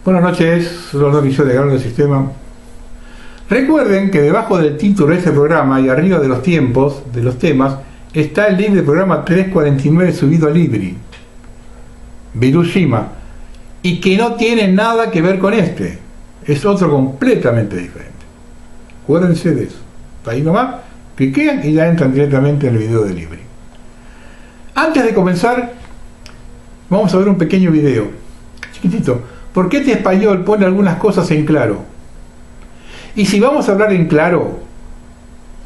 Buenas noches, soy Leonardo Guillot de Gano del Sistema. Recuerden que debajo del título de este programa y arriba de los tiempos, de los temas, está el link del programa 349 subido a Libri, Hiroshima, y que no tiene nada que ver con este, es otro completamente diferente. Acuérdense de eso. Ahí nomás, cliquean y ya entran directamente en el video de Libri. Antes de comenzar, vamos a ver un pequeño video, chiquitito. ¿Por qué este español pone algunas cosas en claro? Y si vamos a hablar en claro,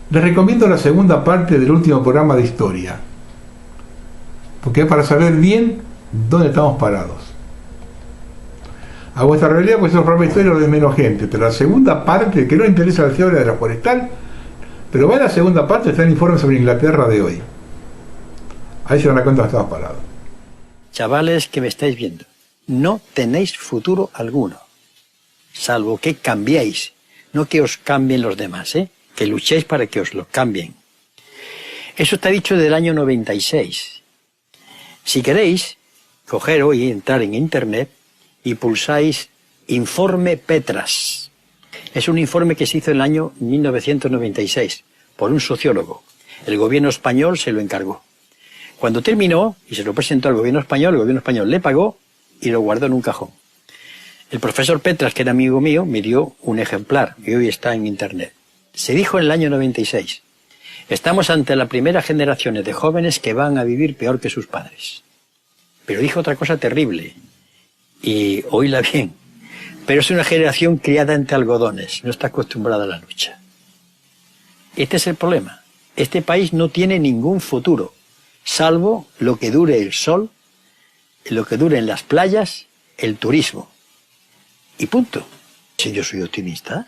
les recomiendo la segunda parte del último programa de historia, porque es para saber bien dónde estamos parados. A vuestra realidad, pues esos programas de historia lo de menos gente, pero la segunda parte, que no interesa la teoría de la forestal, pero va en la segunda parte, está el informe sobre Inglaterra de hoy. Ahí se dan cuenta dónde estamos parados. Chavales que me estáis viendo, no tenéis futuro alguno, salvo que cambiéis, no que os cambien los demás, que luchéis para que os lo cambien. Eso está dicho del año 96. Si queréis, coger hoy, entrar en internet y pulsáis Informe Petras. Es un informe que se hizo en el año 1996 por un sociólogo. El gobierno español se lo encargó. Cuando terminó y se lo presentó al gobierno español le pagó y lo guardó en un cajón. El profesor Petras, que era amigo mío, me dio un ejemplar que hoy está en internet. Se dijo en el año 96, estamos ante la primera generación de jóvenes que van a vivir peor que sus padres. Pero dijo otra cosa terrible, y oíla bien, pero es una generación criada entre algodones, no está acostumbrada a la lucha. Este es el problema. Este país no tiene ningún futuro, salvo lo que dure el sol, lo que dure en las playas, el turismo. Y punto. Si yo soy optimista,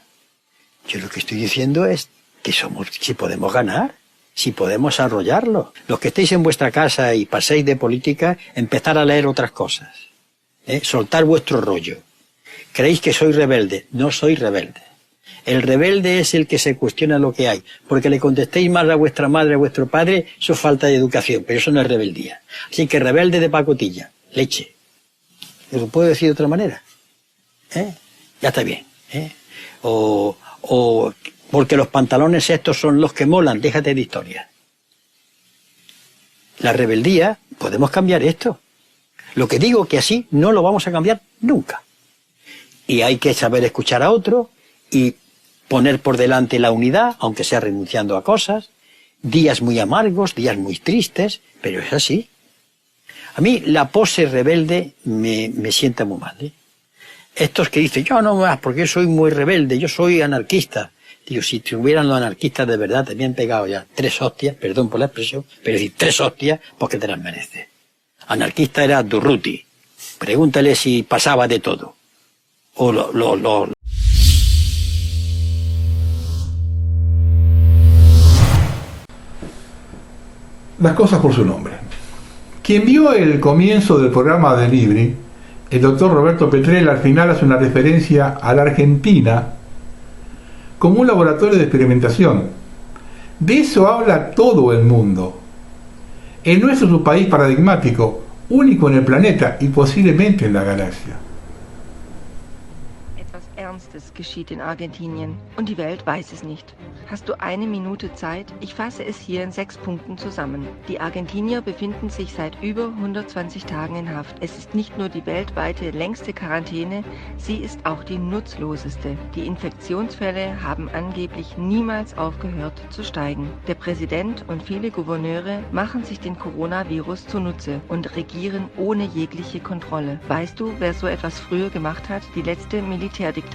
yo lo que estoy diciendo es que si podemos ganar, si podemos arrollarlo. Los que estéis en vuestra casa y paséis de política, empezar a leer otras cosas. Soltar vuestro rollo. ¿Creéis que soy rebelde? No soy rebelde. El rebelde es el que se cuestiona lo que hay. Porque le contestéis mal a vuestra madre, a vuestro padre, eso es falta de educación, pero eso no es rebeldía. Así que rebelde de pacotilla. Leche. ¿Lo puedo decir de otra manera? Ya está bien. O porque los pantalones estos son los que molan, déjate de historia. La rebeldía, podemos cambiar esto. Lo que digo que así no lo vamos a cambiar nunca. Y hay que saber escuchar a otro y poner por delante la unidad, aunque sea renunciando a cosas. Días muy amargos, días muy tristes, pero es así. A mí la pose rebelde me sienta muy mal. Estos que dicen, yo no más, porque yo soy muy rebelde, yo soy anarquista. Digo, si tuvieran los anarquistas de verdad, te habían pegado ya 3 hostias, perdón por la expresión, pero decir 3 hostias, porque te las mereces. Anarquista era Durruti. Pregúntale si pasaba de todo. Las cosas por su nombre. Quien vio el comienzo del programa de Libri, el doctor Roberto Petrella, al final hace una referencia a la Argentina como un laboratorio de experimentación. De eso habla todo el mundo. El nuestro es un país paradigmático, único en el planeta y posiblemente en la galaxia. Ernstes geschieht in Argentinien und die Welt weiß es nicht. Hast du eine Minute Zeit? Ich fasse es hier in 6 Punkten zusammen. Die Argentinier befinden sich seit über 120 Tagen in Haft. Es ist nicht nur die weltweite längste Quarantäne, sie ist auch die nutzloseste. Die Infektionsfälle haben angeblich niemals aufgehört zu steigen. Der Präsident und viele Gouverneure machen sich den Coronavirus zunutze und regieren ohne jegliche Kontrolle. Weißt du, wer so etwas früher gemacht hat? Die letzte Militärdiktatur.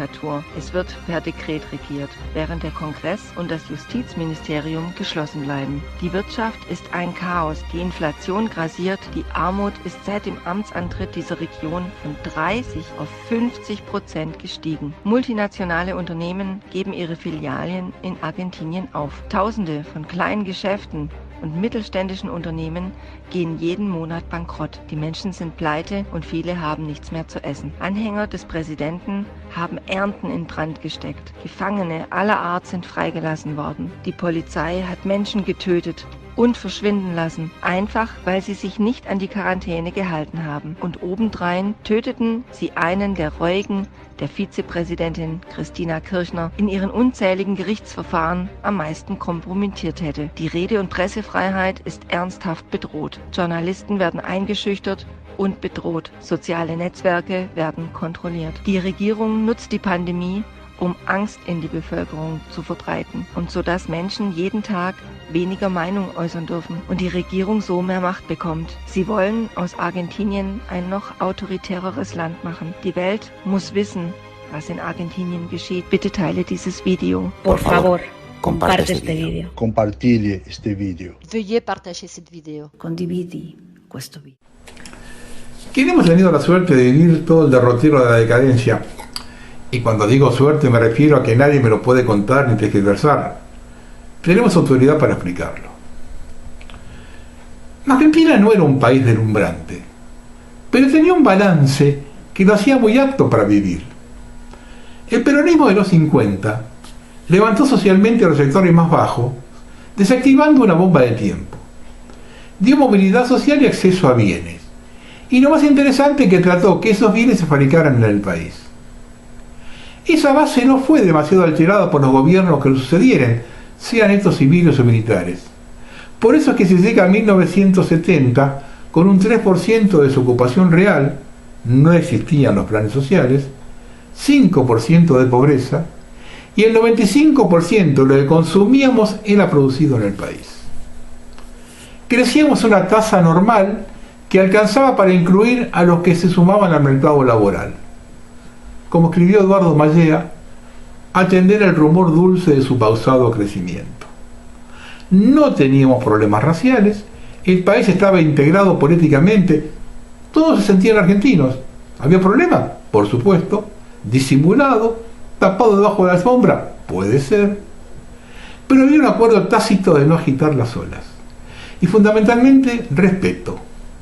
Es wird per Dekret regiert, während der Kongress und das Justizministerium geschlossen bleiben. Die Wirtschaft ist ein Chaos, die Inflation grassiert, die Armut ist seit dem Amtsantritt dieser Region von 30 auf 50% gestiegen. Multinationale Unternehmen geben ihre Filialen in Argentinien auf. Tausende von kleinen Geschäften und mittelständischen Unternehmen gehen jeden Monat bankrott. Die Menschen sind pleite und viele haben nichts mehr zu essen. Anhänger des Präsidenten haben Ernten in Brand gesteckt. Gefangene aller Art sind freigelassen worden. Die Polizei hat Menschen getötet. und verschwinden lassen, einfach weil sie sich nicht an die Quarantäne gehalten haben. Und obendrein töteten sie einen der Reuigen, der Vizepräsidentin Christina Kirchner in ihren unzähligen Gerichtsverfahren am meisten kompromittiert hätte. Die Rede- und Pressefreiheit ist ernsthaft bedroht. Journalisten werden eingeschüchtert und bedroht. Soziale Netzwerke werden kontrolliert. Die Regierung nutzt die Pandemie, um Angst in die Bevölkerung zu verbreiten und so dass Menschen jeden Tag weniger Meinung äußern dürfen und die Regierung so mehr Macht bekommt. Sie wollen aus Argentinien ein noch autoritäreres Land machen. Die Welt muss wissen, was in Argentinien geschieht. Bitte teile dieses Video. Por favor, comparte este video. Compartile este video. Veuillez partager cette vidéo. Condividi questo video. Quienes hemos tenido la suerte de vivir todo el derrotero de la decadencia, y cuando digo suerte me refiero a que nadie me lo puede contar ni tergiversar, tenemos autoridad para explicarlo. Argentina no era un país deslumbrante, pero tenía un balance que lo hacía muy apto para vivir. El peronismo de los 50 levantó socialmente a los sectores más bajos, desactivando una bomba de tiempo. Dio movilidad social y acceso a bienes. Y lo más interesante, que trató que esos bienes se fabricaran en el país. Esa base no fue demasiado alterada por los gobiernos que lo sucedieran, sean estos civiles o militares. Por eso es que se llega a 1970 con un 3% de desocupación real, no existían los planes sociales, 5% de pobreza, y el 95% de lo que consumíamos era producido en el país. Crecíamos a una tasa normal que alcanzaba para incluir a los que se sumaban al mercado laboral. Como escribió Eduardo Mallea, atender el rumor dulce de su pausado crecimiento. No teníamos problemas raciales, el país estaba integrado políticamente, todos se sentían argentinos. ¿Había problema? Por supuesto. ¿Disimulado? ¿Tapado debajo de la alfombra? Puede ser. Pero había un acuerdo tácito de no agitar las olas. Y fundamentalmente respeto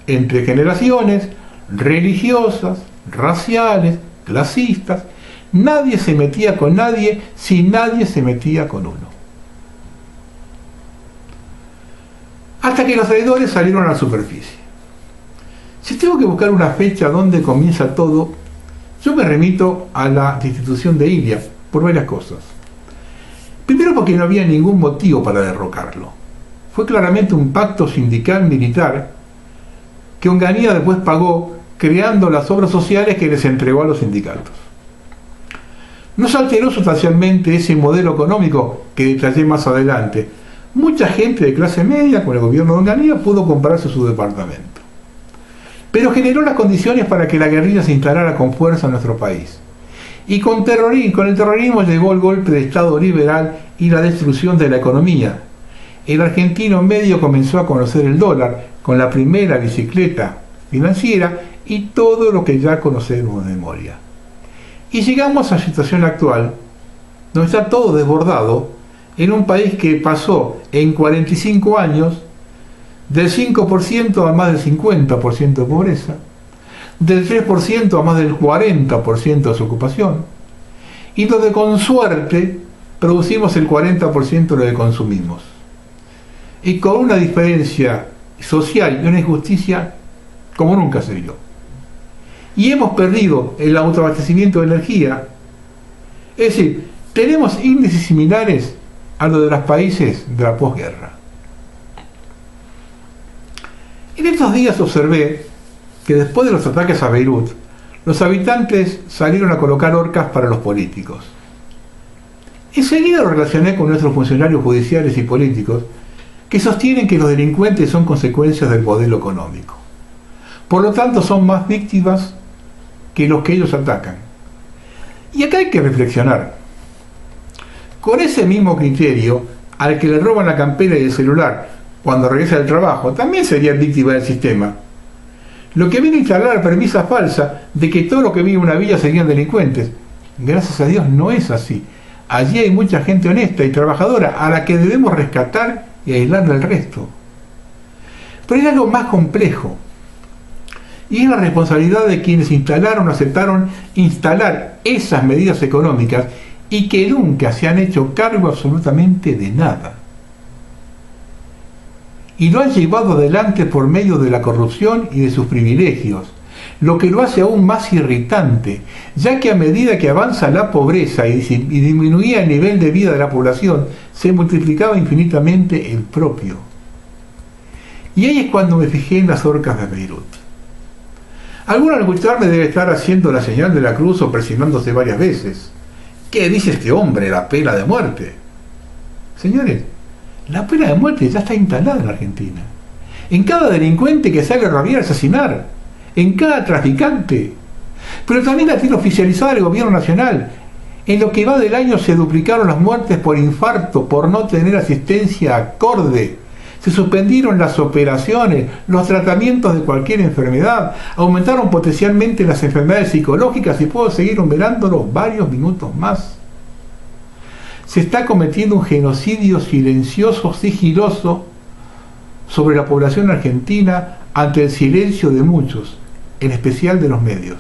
entre generaciones religiosas, raciales, clasistas. Nadie se metía con nadie si nadie se metía con uno. Hasta que los traidores salieron a la superficie. Si tengo que buscar una fecha donde comienza todo, yo me remito a la destitución de Ilia por varias cosas. Primero, porque no había ningún motivo para derrocarlo. Fue claramente un pacto sindical militar que Onganía después pagó creando las obras sociales que les entregó a los sindicatos. No se alteró sustancialmente ese modelo económico que detallé más adelante. Mucha gente de clase media con el gobierno de Onganía pudo comprarse su departamento. Pero generó las condiciones para que la guerrilla se instalara con fuerza en nuestro país. Y con el terrorismo llegó el golpe de Estado liberal y la destrucción de la economía. El argentino medio comenzó a conocer el dólar con la primera bicicleta financiera y todo lo que ya conocemos de memoria. Y llegamos a la situación actual, donde está todo desbordado, en un país que pasó en 45 años del 5% a más del 50% de pobreza, del 3% a más del 40% de desocupación, y donde con suerte producimos el 40% de lo que consumimos. Y con una diferencia social y una injusticia como nunca se vio. Y hemos perdido el autoabastecimiento de energía. Es decir, tenemos índices similares a los de los países de la posguerra. En estos días observé que después de los ataques a Beirut, los habitantes salieron a colocar horcas para los políticos. Enseguida lo relacioné con nuestros funcionarios judiciales y políticos que sostienen que los delincuentes son consecuencias del modelo económico. Por lo tanto, son más víctimas que los que ellos atacan. Y acá hay que reflexionar. Con ese mismo criterio, al que le roban la campera y el celular cuando regresa del trabajo, también sería víctima del sistema. Lo que viene a instalar la premisa falsa de que todo lo que vive en una villa serían delincuentes. Gracias a Dios no es así. Allí hay mucha gente honesta y trabajadora a la que debemos rescatar y aislar del resto. Pero hay algo más complejo, y es la responsabilidad de quienes aceptaron instalar esas medidas económicas y que nunca se han hecho cargo absolutamente de nada. y lo han llevado adelante por medio de la corrupción y de sus privilegios, lo que lo hace aún más irritante, ya que a medida que avanza la pobreza y disminuía el nivel de vida de la población, se multiplicaba infinitamente el propio. Y ahí es cuando me fijé en las orcas de Beirut. Alguno al escucharme debe estar haciendo la señal de la cruz o presionándose varias veces. ¿Qué dice este hombre? La pena de muerte. Señores, la pena de muerte ya está instalada en Argentina. En cada delincuente que sale a rabiar, asesinar. En cada traficante. Pero también la tiene oficializada el gobierno nacional. En lo que va del año se duplicaron las muertes por infarto, por no tener asistencia acorde. Se suspendieron las operaciones, los tratamientos de cualquier enfermedad, aumentaron potencialmente las enfermedades psicológicas y puedo seguir enumerándolo varios minutos más. Se está cometiendo un genocidio silencioso, sigiloso, sobre la población argentina ante el silencio de muchos, en especial de los medios,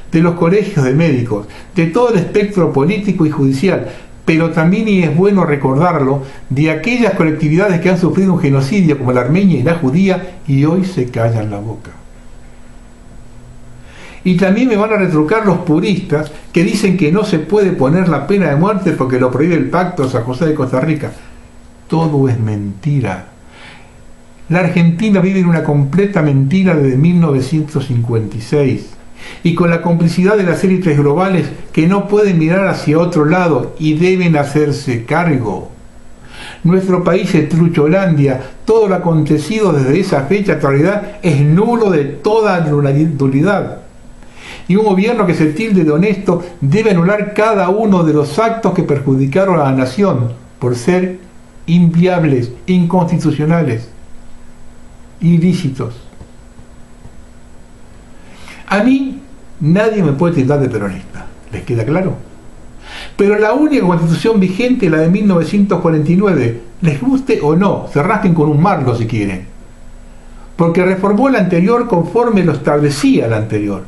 de los colegios de médicos, de todo el espectro político y judicial, pero también, y es bueno recordarlo, de aquellas colectividades que han sufrido un genocidio como la armenia y la judía y hoy se callan la boca. Y también me van a retrucar los puristas que dicen que no se puede poner la pena de muerte porque lo prohíbe el Pacto San José de Costa Rica. Todo es mentira. La Argentina vive en una completa mentira desde 1956. Y con la complicidad de las élites globales que no pueden mirar hacia otro lado y deben hacerse cargo. Nuestro país es Trucholandia, todo lo acontecido desde esa fecha hasta la actualidad es nulo de toda nulidad. Y un gobierno que se tilde de honesto debe anular cada uno de los actos que perjudicaron a la nación por ser inviables, inconstitucionales, ilícitos. A mí nadie me puede tildar de peronista, ¿les queda claro? Pero la única constitución vigente es la de 1949, les guste o no, se rasquen con un marlo si quieren, porque reformó la anterior conforme lo establecía la anterior,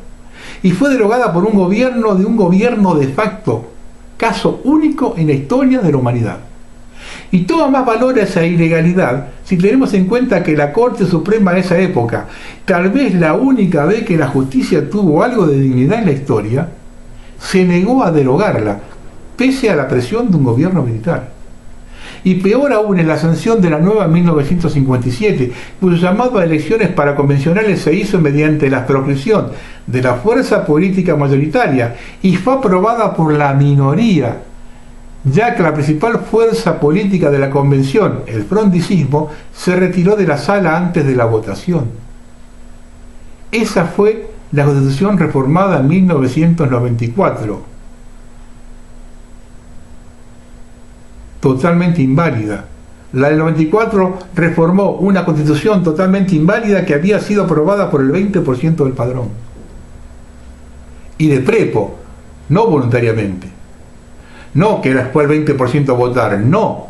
y fue derogada por un gobierno de facto, caso único en la historia de la humanidad. Y toma más valor a esa ilegalidad si tenemos en cuenta que la Corte Suprema de esa época, tal vez la única vez que la justicia tuvo algo de dignidad en la historia, se negó a derogarla, pese a la presión de un gobierno militar. Y peor aún en la sanción de la nueva 1957, cuyo llamado a elecciones para convencionales se hizo mediante la proscripción de la fuerza política mayoritaria y fue aprobada por la minoría, ya que la principal fuerza política de la convención, el frondicismo, se retiró de la sala antes de la votación. Esa fue la Constitución reformada en 1994, totalmente inválida. La del 94 reformó una Constitución totalmente inválida que había sido aprobada por el 20% del padrón. Y de prepo, no voluntariamente. No que después el 20% a votar, no,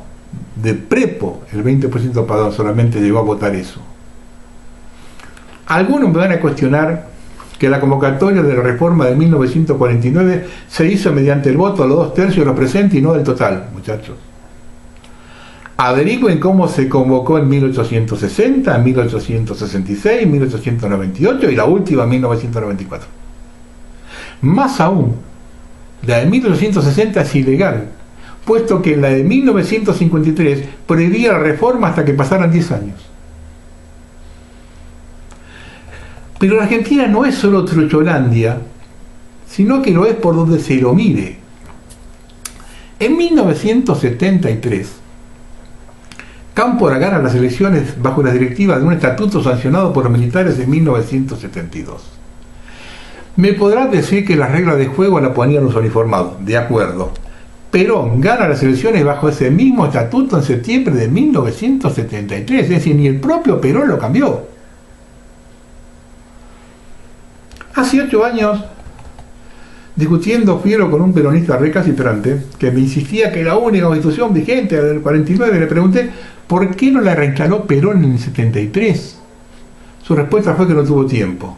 de prepo el 20% padrón solamente llegó a votar eso. Algunos me van a cuestionar que la convocatoria de la reforma de 1949 se hizo mediante el voto a los 2/3 de los presentes y no del total, muchachos. Averigüen cómo se convocó en 1860, en 1866, 1898 y la última en 1994. Más aún, la de 1860 es ilegal, puesto que la de 1953 prohibía la reforma hasta que pasaran 10 años. Pero la Argentina no es solo Trucholandia, sino que lo es por donde se lo mire. En 1973, Cámpora gana las elecciones bajo la directiva de un estatuto sancionado por los militares en 1972. Me podrán decir que las reglas de juego la ponían los uniformados, de acuerdo. Perón gana las elecciones bajo ese mismo estatuto en septiembre de 1973, es decir, ni el propio Perón lo cambió. Hace 8 años, discutiendo fiero con un peronista recalcitrante, que me insistía que la única constitución vigente del 49, le pregunté ¿por qué no la reinstaló Perón en el 73? Su respuesta fue que no tuvo tiempo.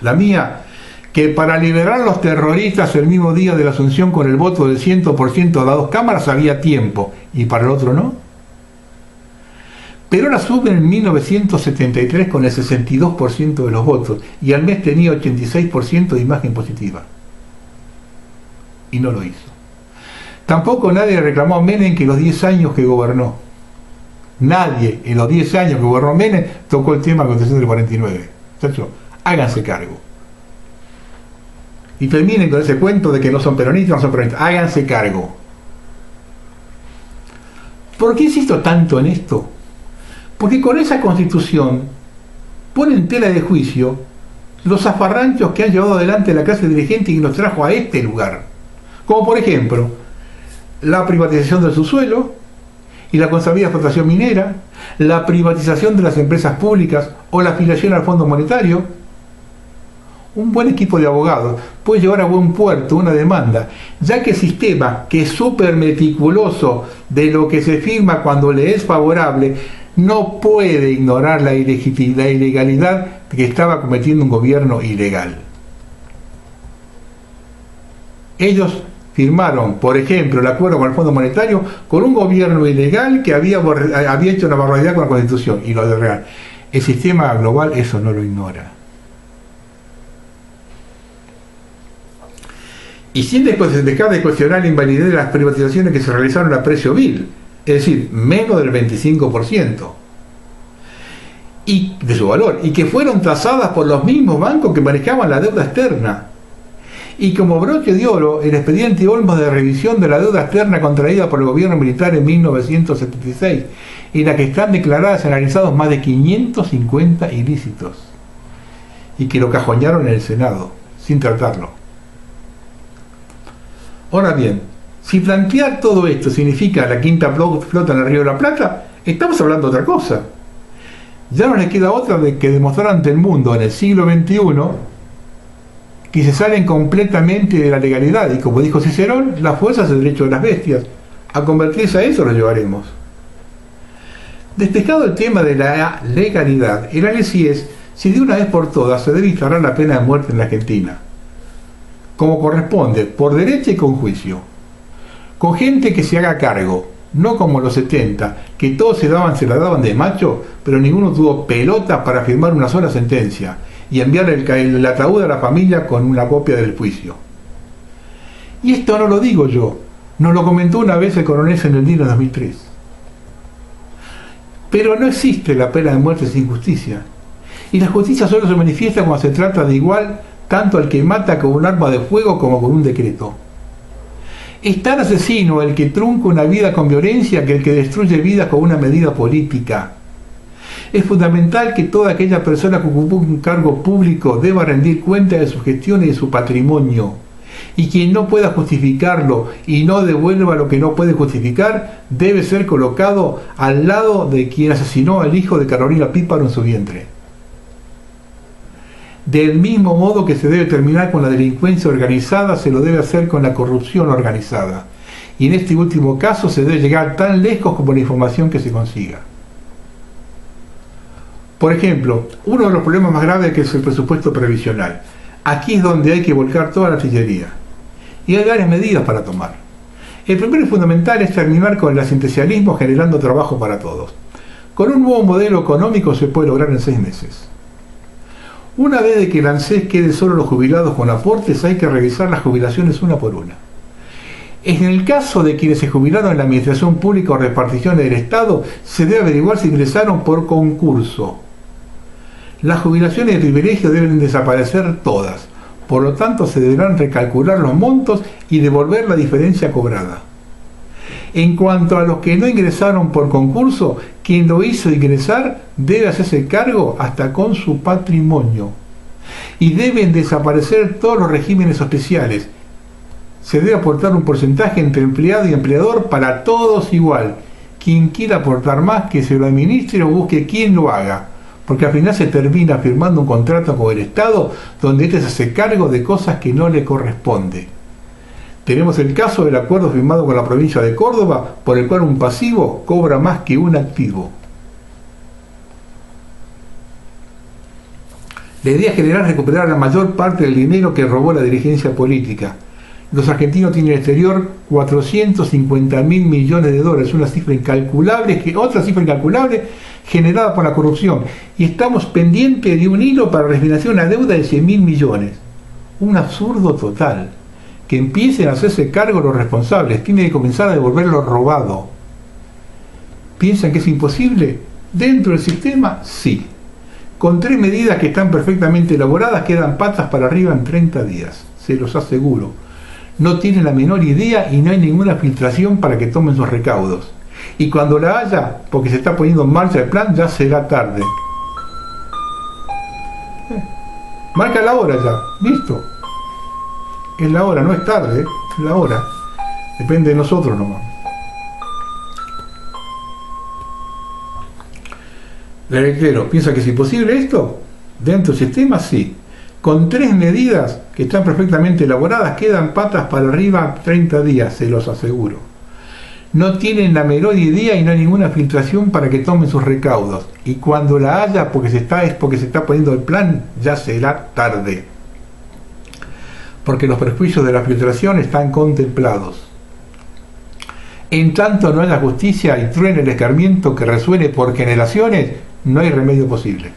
La mía, que para liberar a los terroristas el mismo día de la Asunción con el voto del 100% de las 2 cámaras había tiempo, y para el otro no. Perón asume en 1973 con el 62% de los votos y al mes tenía 86% de imagen positiva. Y no lo hizo. Tampoco nadie reclamó a Menem que los 10 años que gobernó. Nadie en los 10 años que gobernó Menem tocó el tema de la Constitución del 49. Muchachos, háganse cargo. Y terminen con ese cuento de que no son peronistas, no son peronistas. Háganse cargo. ¿Por qué insisto tanto en esto? Porque con esa Constitución pone en tela de juicio los zafarranchos que han llevado adelante la clase dirigente y nos trajo a este lugar. Como por ejemplo, la privatización del subsuelo y la consabida explotación minera, la privatización de las empresas públicas o la afiliación al Fondo Monetario. Un buen equipo de abogados puede llevar a buen puerto una demanda, ya que el sistema, que es súper meticuloso de lo que se firma cuando le es favorable, no puede ignorar la ilegalidad que estaba cometiendo un gobierno ilegal. Ellos firmaron, por ejemplo, el acuerdo con el Fondo Monetario con un gobierno ilegal que había hecho una barbaridad con la Constitución y lo de real. El sistema global eso no lo ignora. Y sin dejar de cuestionar la invalidez de las privatizaciones que se realizaron a precio vil, es decir, menos del 25% y de su valor, y que fueron tasadas por los mismos bancos que manejaban la deuda externa. Y como broche de oro, el expediente Olmos de revisión de la deuda externa contraída por el gobierno militar en 1976, y en la que están declaradas y analizados más de 550 ilícitos, y que lo cajonearon en el Senado, sin tratarlo. Ahora bien, si plantear todo esto significa la quinta flota en el Río de la Plata, estamos hablando de otra cosa. Ya no les queda otra de que demostrar ante el mundo en el siglo XXI que se salen completamente de la legalidad y, como dijo Cicerón, la fuerza es el derecho de las bestias. A convertirse a eso lo llevaremos. Despejado el tema de la legalidad, el análisis es si de una vez por todas se debe instaurar la pena de muerte en la Argentina, como corresponde, por derecho y con juicio, con gente que se haga cargo, no como los 70, que todos se la daban de macho, pero ninguno tuvo pelota para firmar una sola sentencia y enviar el ataúd a la familia con una copia del juicio. Y esto no lo digo yo, nos lo comentó una vez el coronel Senendino en 2003. Pero no existe la pena de muerte sin justicia, y la justicia solo se manifiesta cuando se trata de igual tanto al que mata con un arma de fuego como con un decreto. Es tan asesino el que trunca una vida con violencia que el que destruye vidas con una medida política. Es fundamental que toda aquella persona que ocupó un cargo público deba rendir cuenta de su gestión y de su patrimonio. Y quien no pueda justificarlo y no devuelva lo que no puede justificar, debe ser colocado al lado de quien asesinó al hijo de Carolina Píparo en su vientre. Del mismo modo que se debe terminar con la delincuencia organizada, se lo debe hacer con la corrupción organizada. Y en este último caso se debe llegar tan lejos como la información que se consiga. Por ejemplo, uno de los problemas más graves que es el presupuesto previsional. Aquí es donde hay que volcar toda la artillería. Y hay varias medidas para tomar. El primero y fundamental es terminar con el asistencialismo generando trabajo para todos. Con un nuevo modelo económico se puede lograr en 6 meses. Una vez de que el ANSES quede solo los jubilados con aportes, hay que revisar las jubilaciones una por una. En el caso de quienes se jubilaron en la administración pública o reparticiones del Estado, se debe averiguar si ingresaron por concurso. Las jubilaciones de privilegio deben desaparecer todas, por lo tanto se deberán recalcular los montos y devolver la diferencia cobrada. En cuanto a los que no ingresaron por concurso, quien lo hizo ingresar debe hacerse cargo hasta con su patrimonio. Y deben desaparecer todos los regímenes especiales. Se debe aportar un porcentaje entre empleado y empleador para todos igual. Quien quiera aportar más, que se lo administre o busque quien lo haga. Porque al final se termina firmando un contrato con el Estado donde éste se hace cargo de cosas que no le corresponde. Tenemos el caso del acuerdo firmado con la provincia de Córdoba, por el cual un pasivo cobra más que un activo. La idea general es recuperar la mayor parte del dinero que robó la dirigencia política. Los argentinos tienen en el exterior 450.000 millones de dólares, una cifra incalculable, otra cifra incalculable generada por la corrupción. Y estamos pendientes de un hilo para refinanciar una deuda de 100.000 millones. Un absurdo total. Que empiecen a hacerse cargo los responsables, tienen que comenzar a devolver lo robado. ¿Piensan que es imposible? Dentro del sistema, sí. Con 3 medidas que están perfectamente elaboradas, quedan patas para arriba en 30 días, se los aseguro. No tienen la menor idea y no hay ninguna filtración para que tomen sus recaudos. Y cuando la haya, porque se está poniendo en marcha el plan, ya será tarde. Marca la hora ya, listo. Es la hora, no es tarde, es la hora. Depende de nosotros nomás. Le reitero, ¿piensa que es imposible esto? Dentro del sistema, sí. Con 3 medidas que están perfectamente elaboradas, quedan patas para arriba 30 días, se los aseguro. No tienen la menor idea y no hay ninguna filtración para que tomen sus recaudos. Y cuando la haya, es porque se está poniendo el plan, ya será tarde. Porque los perjuicios de la filtración están contemplados. En tanto no haya justicia y truene el escarmiento que resuene por generaciones, no hay remedio posible.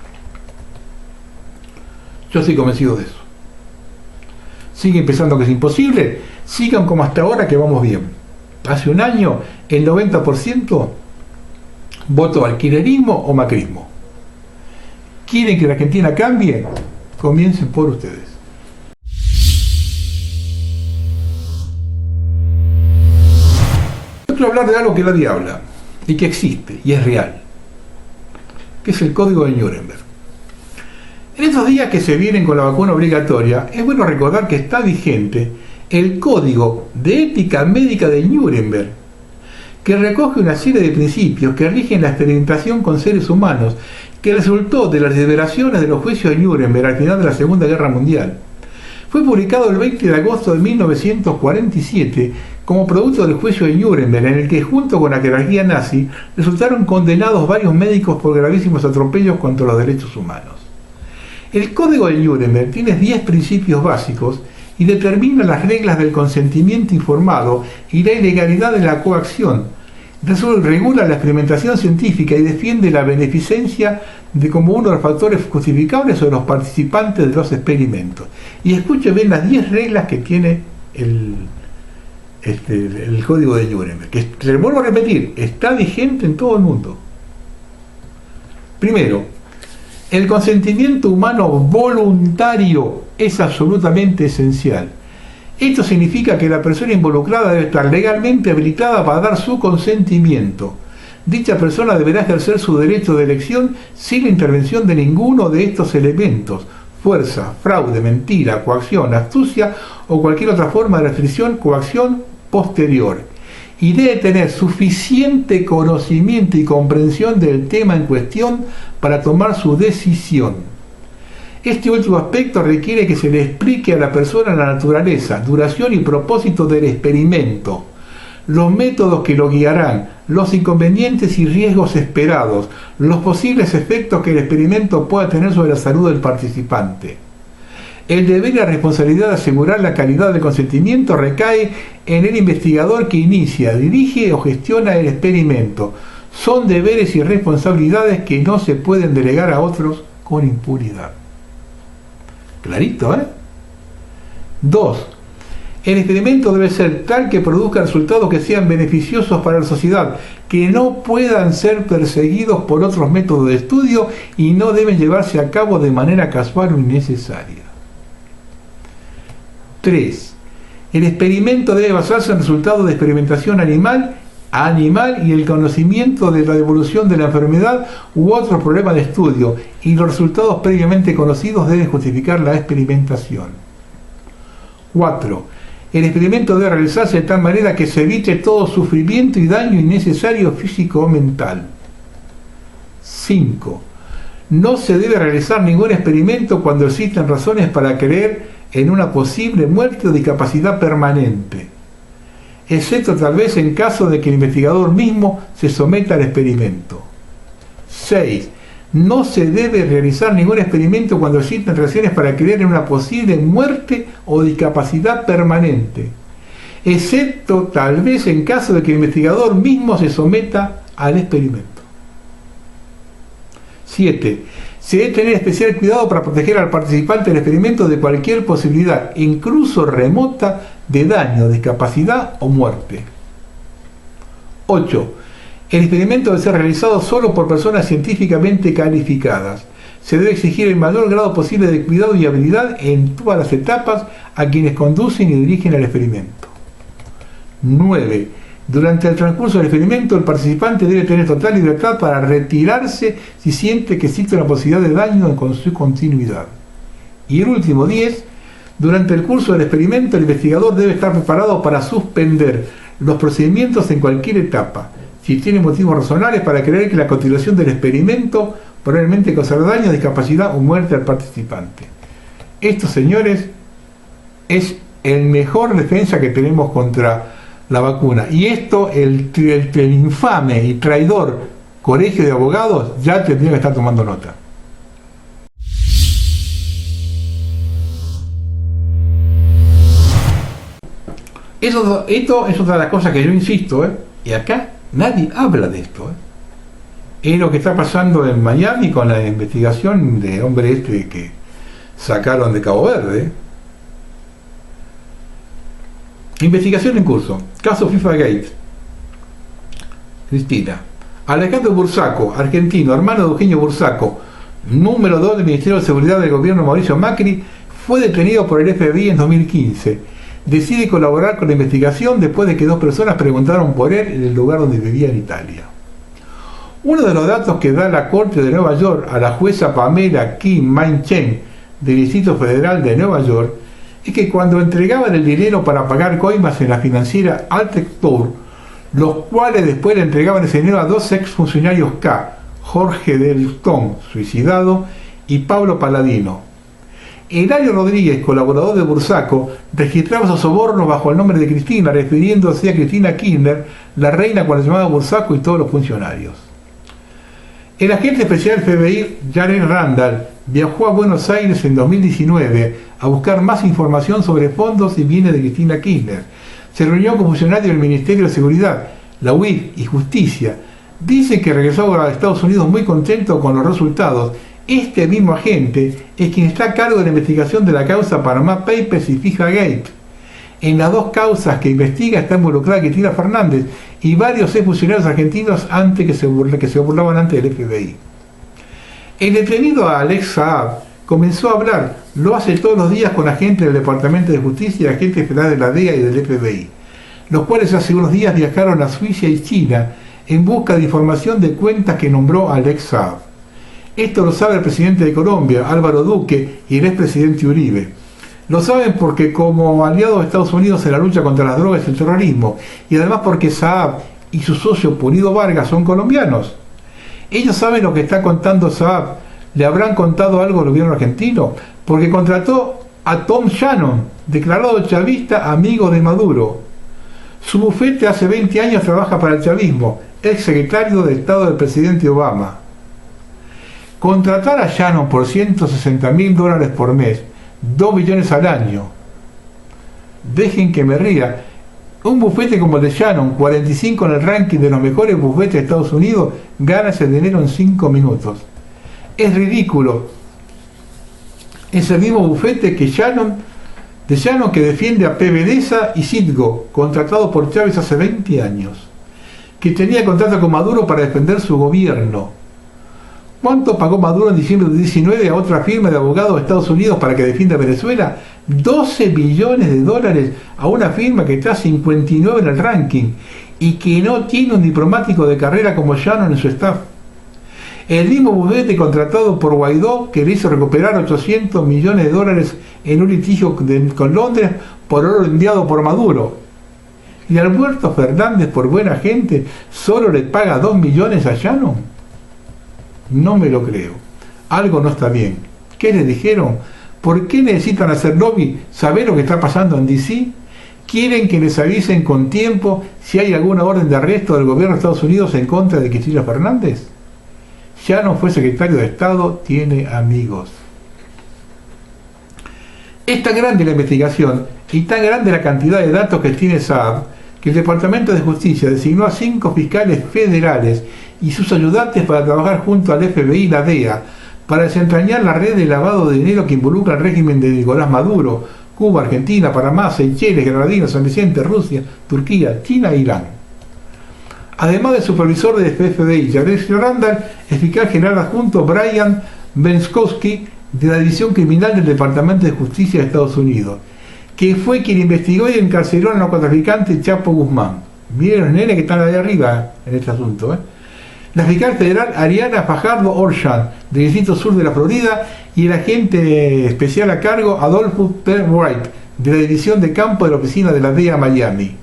Yo estoy convencido de eso. Siguen pensando que es imposible, sigan como hasta ahora que vamos bien. Hace un año el 90% votó alquilerismo o macrismo. ¿Quieren que la Argentina cambie? Comiencen por ustedes. Yo quiero hablar de algo que nadie habla y que existe y es real, que es el Código de Nuremberg. En estos días que se vienen con la vacuna obligatoria, es bueno recordar que está vigente el Código de Ética Médica de Nuremberg, que recoge una serie de principios que rigen la experimentación con seres humanos, que resultó de las deliberaciones de los juicios de Nuremberg al final de la Segunda Guerra Mundial. Fue publicado el 20 de agosto de 1947 como producto del juicio de Nuremberg, en el que junto con la jerarquía nazi resultaron condenados varios médicos por gravísimos atropellos contra los derechos humanos. El Código de Nuremberg tiene 10 principios básicos y determina las reglas del consentimiento informado y la ilegalidad de la coacción. Regula la experimentación científica y defiende la beneficencia como uno de los factores justificables sobre los participantes de los experimentos. Y escuchen bien las 10 reglas que tiene el Código de Nuremberg, que, le vuelvo a repetir, está vigente en todo el mundo. Primero, el consentimiento humano voluntario es absolutamente esencial. Esto significa que la persona involucrada debe estar legalmente habilitada para dar su consentimiento. Dicha persona deberá ejercer su derecho de elección sin la intervención de ninguno de estos elementos: fuerza, fraude, mentira, coacción, astucia o cualquier otra forma de restricción, coacción posterior. Y debe tener suficiente conocimiento y comprensión del tema en cuestión para tomar su decisión. Este último aspecto requiere que se le explique a la persona la naturaleza, duración y propósito del experimento, los métodos que lo guiarán, los inconvenientes y riesgos esperados, los posibles efectos que el experimento pueda tener sobre la salud del participante. El deber y la responsabilidad de asegurar la calidad del consentimiento recae en el investigador que inicia, dirige o gestiona el experimento. Son deberes y responsabilidades que no se pueden delegar a otros con impunidad. Clarito, ¿eh? 2. El experimento debe ser tal que produzca resultados que sean beneficiosos para la sociedad, que no puedan ser perseguidos por otros métodos de estudio y no deben llevarse a cabo de manera casual o innecesaria. 3. El experimento debe basarse en resultados de experimentación animal y el conocimiento de la evolución de la enfermedad u otros problemas de estudio, y los resultados previamente conocidos deben justificar la experimentación. 4. El experimento debe realizarse de tal manera que se evite todo sufrimiento y daño innecesario físico o mental. 5. No se debe realizar ningún experimento cuando existen razones para creer en una posible muerte o discapacidad permanente, excepto tal vez en caso de que el investigador mismo se someta al experimento. 6. No se debe realizar ningún experimento cuando existen razones para creer en una posible muerte o discapacidad permanente, excepto tal vez en caso de que el investigador mismo se someta al experimento. 7. Se debe tener especial cuidado para proteger al participante del experimento de cualquier posibilidad, incluso remota, de daño, discapacidad o muerte. 8. El experimento debe ser realizado solo por personas científicamente calificadas. Se debe exigir el mayor grado posible de cuidado y habilidad en todas las etapas a quienes conducen y dirigen el experimento. 9. Durante el transcurso del experimento, el participante debe tener total libertad para retirarse si siente que existe una posibilidad de daño con su continuidad. Y el último, 10. Durante el curso del experimento, el investigador debe estar preparado para suspender los procedimientos en cualquier etapa, si tiene motivos razonables para creer que la continuación del experimento probablemente causará daño, discapacidad o muerte al participante. Esto, señores, es el mejor defensa que tenemos contra la vacuna. Y esto, el infame y traidor Colegio de Abogados ya tendría que estar tomando nota. Esto es otra de las cosas que yo insisto, y acá nadie habla de esto. Es lo que está pasando en Miami con la investigación de hombre este que sacaron de Cabo Verde. Investigación en curso. Caso FIFA Gate. Cristina. Alejandro Bursaco, argentino, hermano de Eugenio Bursaco, número 2 del Ministerio de Seguridad del gobierno Mauricio Macri, fue detenido por el FBI en 2015. Decide colaborar con la investigación después de que 2 personas preguntaron por él en el lugar donde vivía en Italia. Uno de los datos que da la Corte de Nueva York a la jueza Pamela Kim Main-Chen del Distrito Federal de Nueva York es que cuando entregaban el dinero para pagar coimas en la financiera Altec Tour, los cuales después le entregaban ese dinero a 2 exfuncionarios K, Jorge Deltón, suicidado, y Pablo Paladino. Hilario Rodríguez, colaborador de Bursaco, registraba esos sobornos bajo el nombre de Cristina, refiriéndose a Cristina Kirchner, la reina cuando se llamaba Bursaco y todos los funcionarios. El agente especial FBI, Jared Randall, viajó a Buenos Aires en 2019 a buscar más información sobre fondos y bienes de Cristina Kirchner. Se reunió con funcionarios del Ministerio de Seguridad, la UIF y Justicia. Dice que regresó a Estados Unidos muy contento con los resultados. Este mismo agente es quien está a cargo de la investigación de la causa Panama Papers y FIFA Gate. En las 2 causas que investiga está involucrada Cristina Fernández y varios exfuncionarios argentinos antes que se burlaban antes del FBI. El detenido Alex Saab comenzó a hablar, lo hace todos los días con agentes del Departamento de Justicia y agentes federales de la DEA y del FBI, los cuales hace unos días viajaron a Suiza y China en busca de información de cuentas que nombró Alex Saab. Esto lo sabe el presidente de Colombia, Álvaro Duque, y el expresidente Uribe. Lo saben porque como aliados de Estados Unidos en la lucha contra las drogas y el terrorismo, y además porque Saab y su socio Pulido Vargas son colombianos. Ellos saben lo que está contando Saab. ¿Le habrán contado algo al gobierno argentino? Porque contrató a Tom Shannon, declarado chavista, amigo de Maduro. Su bufete hace 20 años trabaja para el chavismo, ex secretario de Estado del presidente Obama. Contratar a Shannon por $160.000 por mes, 2 millones al año. Dejen que me ría. Un bufete como el de Shannon, 45 en el ranking de los mejores bufetes de Estados Unidos, gana ese dinero en 5 minutos. Es ridículo. Es el mismo bufete que Shannon que defiende a PDVSA y Citgo, contratado por Chávez hace 20 años, que tenía contrato con Maduro para defender su gobierno. ¿Cuánto pagó Maduro en diciembre de 2019 a otra firma de abogados de Estados Unidos para que defienda a Venezuela? 12 billones de dólares a una firma que está 59 en el ranking y que no tiene un diplomático de carrera como Shannon en su staff. El mismo bufete contratado por Guaidó que le hizo recuperar 800 millones de dólares en un litigio con Londres por oro enviado por Maduro. Y Alberto Fernández, por buena gente, solo le paga 2 millones a Shannon. No me lo creo. Algo no está bien. ¿Qué le dijeron? ¿Por qué necesitan hacer lobby? ¿Saber lo que está pasando en DC? ¿Quieren que les avisen con tiempo si hay alguna orden de arresto del gobierno de Estados Unidos en contra de Cristina Fernández? Ya no fue secretario de Estado, tiene amigos. Es tan grande la investigación y tan grande la cantidad de datos que tiene Saab que el Departamento de Justicia designó a 5 fiscales federales y sus ayudantes para trabajar junto al FBI y la DEA para desentrañar la red de lavado de dinero que involucra el régimen de Nicolás Maduro, Cuba, Argentina, Panamá, Seychelles, Granadina, San Vicente, Rusia, Turquía, China e Irán. Además del supervisor del FBI, Jared Randall, el fiscal general adjunto Brian Benskowski, de la División Criminal del Departamento de Justicia de Estados Unidos, que fue quien investigó y encarceló al narcotraficante Chapo Guzmán. Miren los nenes que están ahí arriba en este asunto. La fiscal federal Ariana Fajardo Orchan, del Distrito Sur de la Florida, y el agente especial a cargo Adolfo Wright, de la División de Campo de la Oficina de la DEA Miami.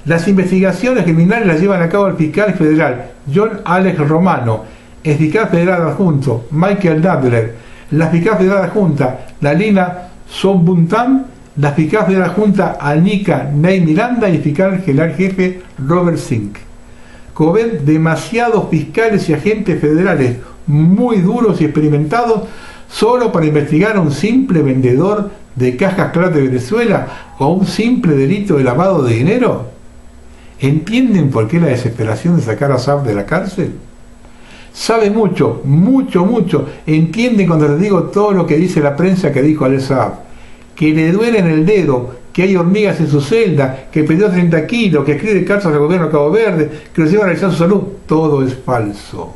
Las investigaciones criminales las llevan a cabo el fiscal federal John Alex Romano, el fiscal federal adjunto Michael Nadler, la fiscal federal adjunta Lalina Sombuntam, la fiscal federal adjunta Anika Ney Miranda y el fiscal general jefe Robert Zink. Como ven, demasiados fiscales y agentes federales muy duros y experimentados solo para investigar a un simple vendedor de cajas claras de Venezuela o a un simple delito de lavado de dinero. ¿Entienden por qué la desesperación de sacar a Saab de la cárcel? Sabe mucho, mucho. Entienden cuando les digo todo lo que dice la prensa que dijo Al Saab, que le duele en el dedo, que hay hormigas en su celda, que perdió 30 kilos, que escribe cartas al gobierno de Cabo Verde, que los lleva a realizar su salud. Todo es falso.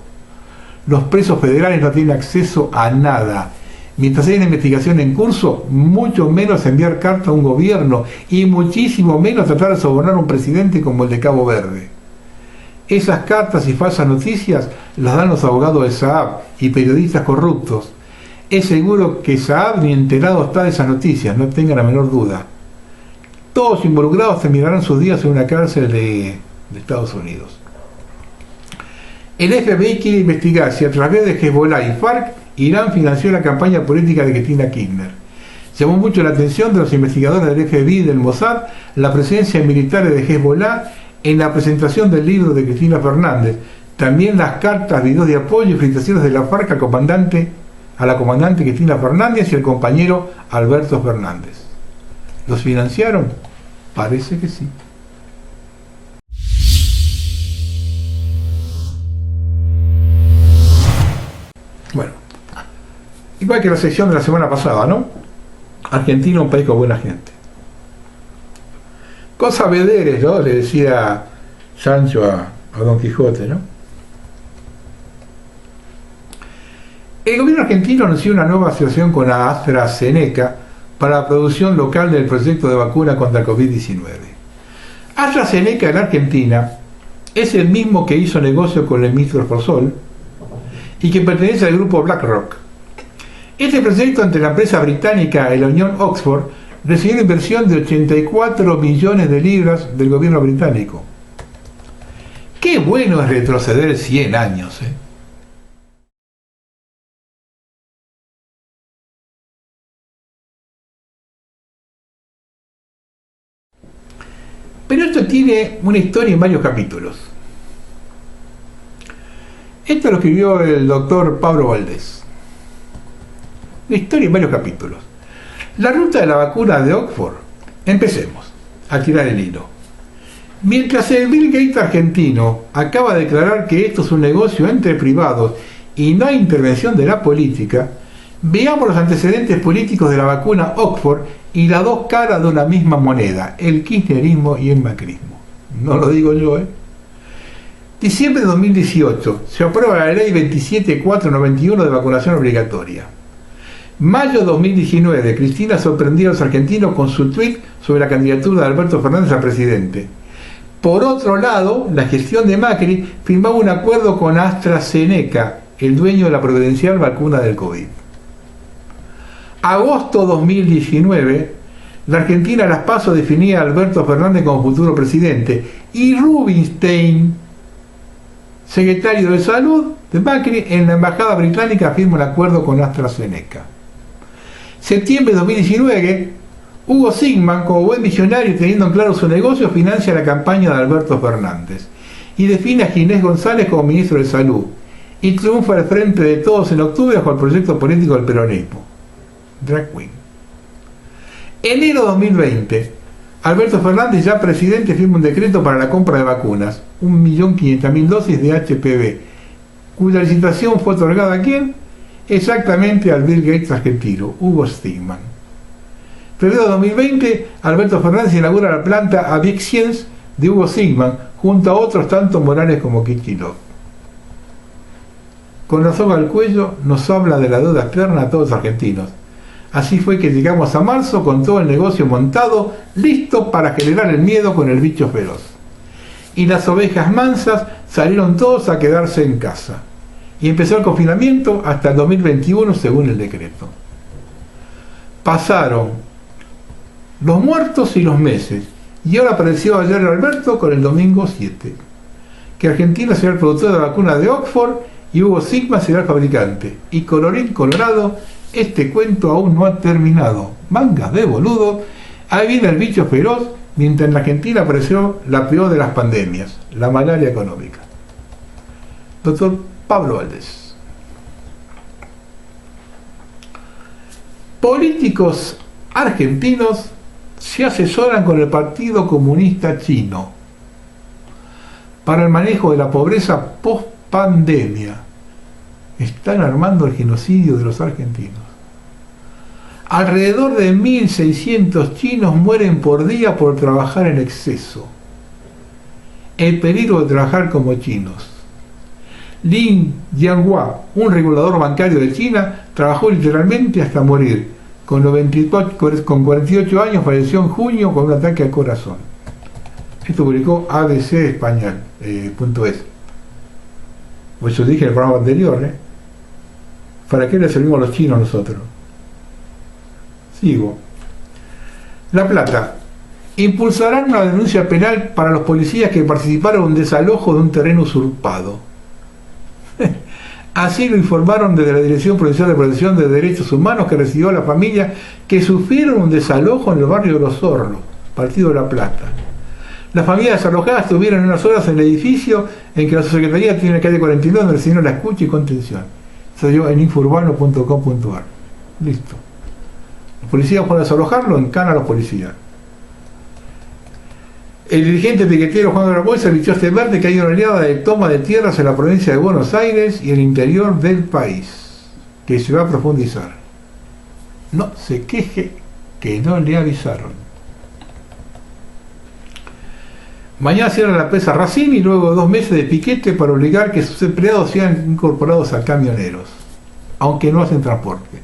Los presos federales no tienen acceso a nada. Mientras hay una investigación en curso, mucho menos enviar carta a un gobierno y muchísimo menos tratar de sobornar a un presidente como el de Cabo Verde. Esas cartas y falsas noticias las dan los abogados de Saab y periodistas corruptos. Es seguro que Saab ni enterado está de esas noticias, no tengan la menor duda. Todos involucrados terminarán sus días en una cárcel de Estados Unidos. El FBI quiere investigar si a través de Hezbollah y FARC Irán financió la campaña política de Cristina Kirchner. Llamó mucho la atención de los investigadores del FBI y del Mossad la presencia militar de Hezbollah en la presentación del libro de Cristina Fernández, también las cartas, videos de apoyo y felicitaciones de la FARC a la comandante Cristina Fernández y al compañero Alberto Fernández. ¿Los financiaron? Parece que sí. Bueno, igual que la sección de la semana pasada, ¿no? Argentina, un país con buena gente. Cosa Vederes, ¿no? Le decía Sancho a Don Quijote, ¿no? El gobierno argentino anunció una nueva asociación con la AstraZeneca para la producción local del proyecto de vacuna contra el COVID-19. AstraZeneca en Argentina es el mismo que hizo negocio con el Mitrofosol y que pertenece al grupo BlackRock. Este proyecto entre la empresa británica y la Unión Oxford recibió una inversión de 84 millones de libras del gobierno británico. Qué bueno es retroceder 100 años, ¿eh? Pero esto tiene una historia en varios capítulos. Esto lo escribió el doctor Pablo Valdés. Una historia en varios capítulos. La ruta de la vacuna de Oxford. Empecemos a tirar el hilo. Mientras el Bill Gates argentino acaba de declarar que esto es un negocio entre privados y no hay intervención de la política, veamos los antecedentes políticos de la vacuna Oxford y las dos caras de una misma moneda, el kirchnerismo y el macrismo. No lo digo yo, ¿eh? Diciembre de 2018, se aprueba la ley 27491 de vacunación obligatoria. Mayo de 2019, Cristina sorprendió a los argentinos con su tuit sobre la candidatura de Alberto Fernández a presidente. Por otro lado, la gestión de Macri firmaba un acuerdo con AstraZeneca, el dueño de la providencial vacuna del COVID. Agosto 2019, la Argentina a las PASO definía a Alberto Fernández como futuro presidente y Rubinstein, secretario de Salud de Macri, en la embajada británica firma un acuerdo con AstraZeneca. Septiembre de 2019, Hugo Sigman, como buen visionario y teniendo en claro su negocio, financia la campaña de Alberto Fernández y define a Ginés González como ministro de Salud y triunfa al frente de todos en octubre bajo el proyecto político del peronismo. Drag Queen. Enero 2020, Alberto Fernández, ya presidente, firma un decreto para la compra de vacunas, 1.500.000 dosis de HPV, cuya licitación fue otorgada ¿a quién? Exactamente al Bill Gates argentino, Hugo Stigman. Febrero de 2020, Alberto Fernández inaugura la planta Avicciens de Hugo Stigman, junto a otros tantos Morales como Kicillof. Con la soga al cuello nos habla de la deuda externa a todos los argentinos. Así fue que llegamos a marzo con todo el negocio montado, listo para generar el miedo con el bicho feroz. Y las ovejas mansas salieron todos a quedarse en casa. Y empezó el confinamiento hasta el 2021 según el decreto. Pasaron los muertos y los meses. Y ahora apareció ayer Alberto con el domingo 7. Que Argentina será el productor de la vacuna de Oxford y Hugo Stigman será el fabricante. Y colorín colorado, este cuento aún no ha terminado. Mangas de boludo. Ahí viene el bicho feroz, mientras en la Argentina apareció la peor de las pandemias, la malaria económica. Doctor Pablo Valdés. Políticos argentinos se asesoran con el Partido Comunista Chino para el manejo de la pobreza post-pandemia. Están armando el genocidio de los argentinos. Alrededor de 1.600 chinos mueren por día por trabajar en exceso. El peligro de trabajar como chinos. Lin Jianhua, un regulador bancario de China, trabajó literalmente hasta morir. Con 48 años falleció en junio con un ataque al corazón. Esto publicó ABC Español.es. Pues yo dije en el programa anterior, ¿para qué le servimos a los chinos nosotros? Sigo. La Plata. Impulsarán una denuncia penal para los policías que participaron en un desalojo de un terreno usurpado. Así lo informaron desde la Dirección Provincial de Protección de Derechos Humanos, que recibió a la familia que sufrieron un desalojo en el barrio de Los Hornos, partido de La Plata. Las familias desalojadas estuvieron unas horas en el edificio en que la subsecretaría tiene la calle 42, donde recibió la escucha y contención. Se dio en infourbano.com.ar. Listo. Los policías fueron a desalojarlo, encana a los policías. El dirigente piquetero Juan Graboy se advirtió este martes que hay una oleada de toma de tierras en la provincia de Buenos Aires y el interior del país, que se va a profundizar. No se queje que no le avisaron. Mañana cierra la presa Racine y luego 2 meses de piquete para obligar que sus empleados sean incorporados a camioneros, aunque no hacen transporte.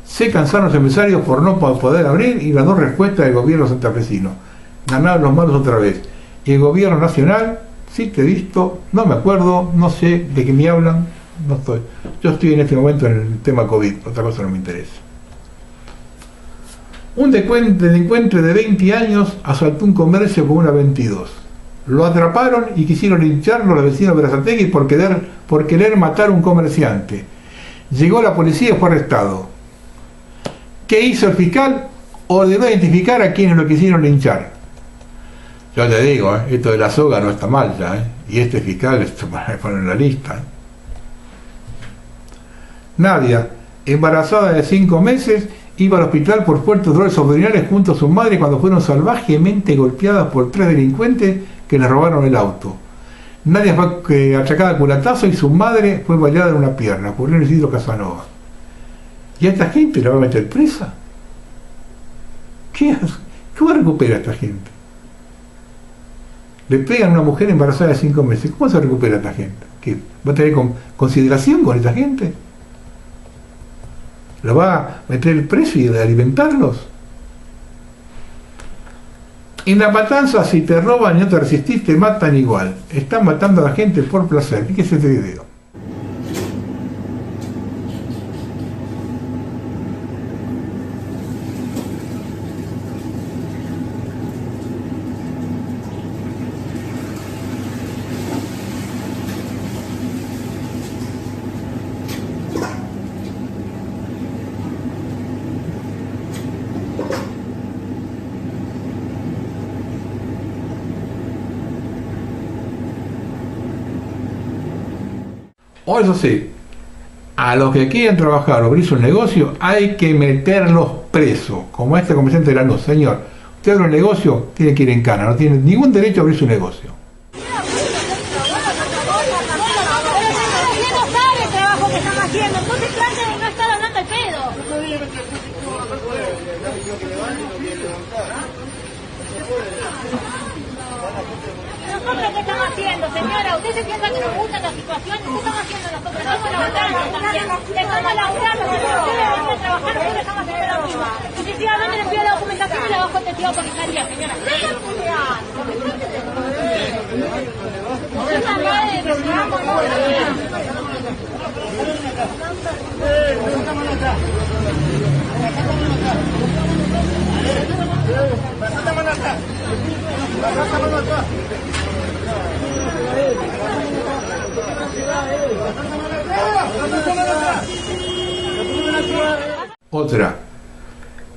Se cansaron los empresarios por no poder abrir y las 2 respuestas del gobierno santafesino. Ganaron los malos otra vez. Y el gobierno nacional, sí te he visto, no me acuerdo, no sé de qué me hablan, no estoy. Yo estoy en este momento en el tema COVID, otra cosa no me interesa. Un delincuente de 20 años asaltó un comercio con una 22. Lo atraparon y quisieron lincharlo los vecinos de Berazategui por querer matar a un comerciante. Llegó la policía y fue arrestado. ¿Qué hizo el fiscal? Ordenó identificar a quienes lo quisieron linchar. Yo te digo, esto de la soga no está mal ya, y este fiscal esto para poner en la lista. Nadia, embarazada de 5 meses, iba al hospital por fuertes dolores abdominales junto a su madre cuando fueron salvajemente golpeadas por 3 delincuentes que le robaron el auto. Nadia fue achacada a culatazo y su madre fue baleada en una pierna, ocurrió en Isidro Casanova. ¿Y a esta gente la va a meter presa? ¿Cómo recupera a esta gente? Le pegan a una mujer embarazada de 5 meses. ¿Cómo se recupera esta gente? ¿Qué? ¿Va a tener consideración con esta gente? ¿La va a meter el precio y de alimentarlos? En La Matanza, si te roban y no te resistís, te matan igual. Están matando a la gente por placer. Fíjese este video. O eso sí, a los que quieren trabajar o abrir un negocio hay que meterlos presos, como este comerciante de Lanús. Señor, usted abre un negocio, tiene que ir en cana, no tiene ningún derecho a abrir su negocio. ¿Nosotros qué estamos haciendo, señora? ¿Usted se piensa que nos gusta la situación? ¿Qué estamos haciendo nosotros? Estamos laburando también. Estamos laburando, nosotros tenemos que trabajar, nosotros estamos haciendo lo mismo. Definitivamente les pido la documentación y la bajo testigo por comisaría, señora. Esa madre de Otra.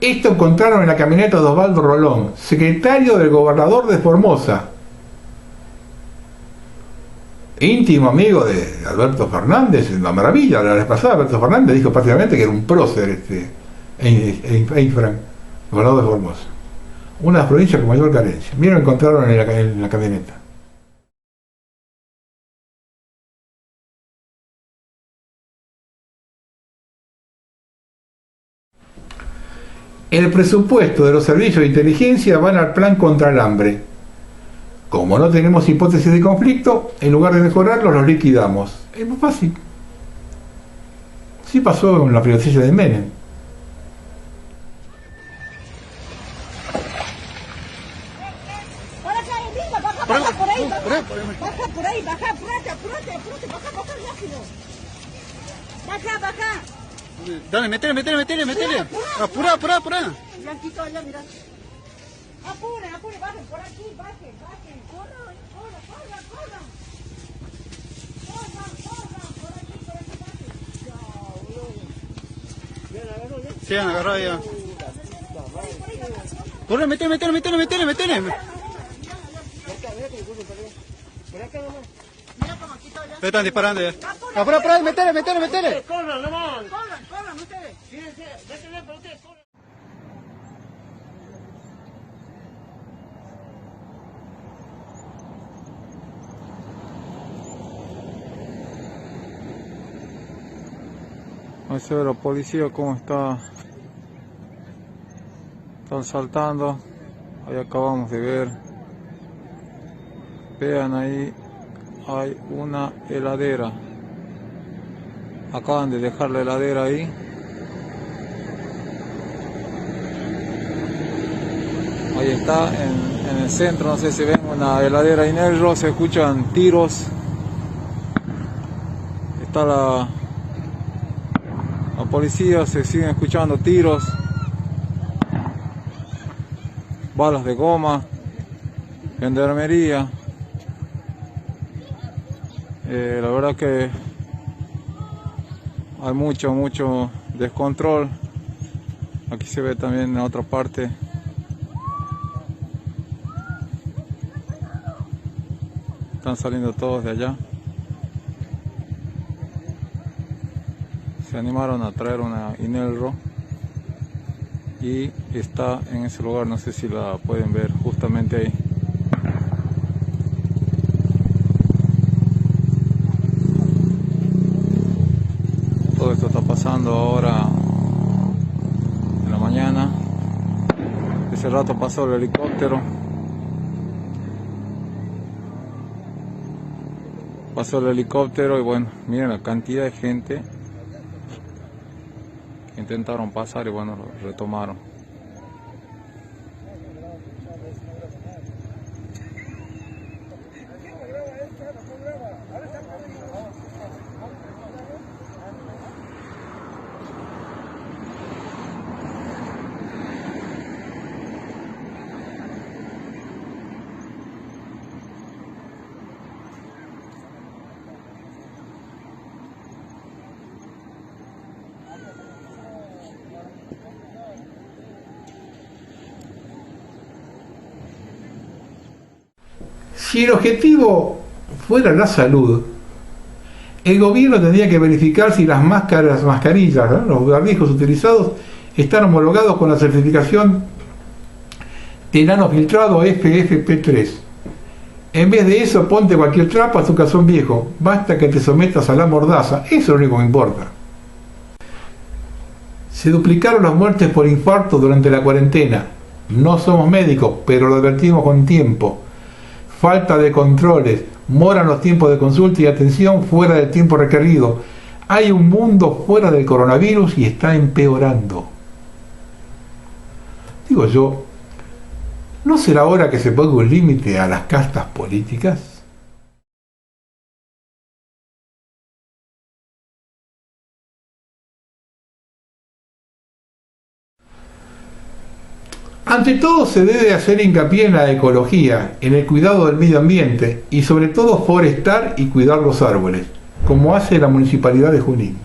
Esto encontraron en la camioneta de Osvaldo Rolón, secretario del gobernador de Formosa, íntimo amigo de Alberto Fernández. La maravilla, la vez pasada Alberto Fernández dijo prácticamente que era un prócer Eifran, gobernador de Formosa, una de las provincias con mayor carencia. Miren, lo encontraron en la camioneta. El presupuesto de los servicios de inteligencia van al plan contra el hambre. Como no tenemos hipótesis de conflicto, en lugar de mejorarlos, los liquidamos. Es muy fácil. Sí pasó con la privatización de Menem. Baja. Dale, metele. Apura. Blanquito allá, mira. Apure, bajen por aquí, bajen. Corran. Por aquí, bajen. Sí, agarró ya. Corre, metele. Te están disparando ya. Apura, metele. Corran nomás. Corran ustedes. Sí, déjenle para ustedes, corran. Ahí se ve la policía cómo están saltando. Ahí acabamos de ver. Vean ahí, hay una heladera. Acaban de dejar la heladera ahí. Ahí está, en el centro, no sé si ven una heladera en negro, se escuchan tiros. Está la policía, se siguen escuchando tiros, balas de goma, gendarmería. La verdad que hay mucho descontrol. Aquí se ve también en la otra parte. Están saliendo todos de allá. Se animaron a traer una Inelro y está en ese lugar, no sé si la pueden ver justamente ahí. Todo esto está pasando ahora en la mañana. Ese rato pasó el helicóptero. Pasó el helicóptero y bueno, miren la cantidad de gente que intentaron pasar y bueno, lo retomaron. Si el objetivo fuera la salud, El gobierno tendría que verificar si las mascarillas, ¿no?, los barbijos utilizados están homologados con la certificación de nanofiltrado FFP3. En vez de eso, ponte cualquier trapo a tu calzón viejo. Basta que te sometas a la mordaza. Eso es lo único que importa. Se duplicaron las muertes por infarto durante la cuarentena. No somos médicos, pero lo advertimos con tiempo. Falta de controles, moran los tiempos de consulta y atención fuera del tiempo requerido. Hay un mundo fuera del coronavirus y está empeorando. Digo yo, ¿no será hora que se ponga un límite a las castas políticas? Ante todo se debe hacer hincapié en la ecología, en el cuidado del medio ambiente y sobre todo forestar y cuidar los árboles, como hace la Municipalidad de Junín.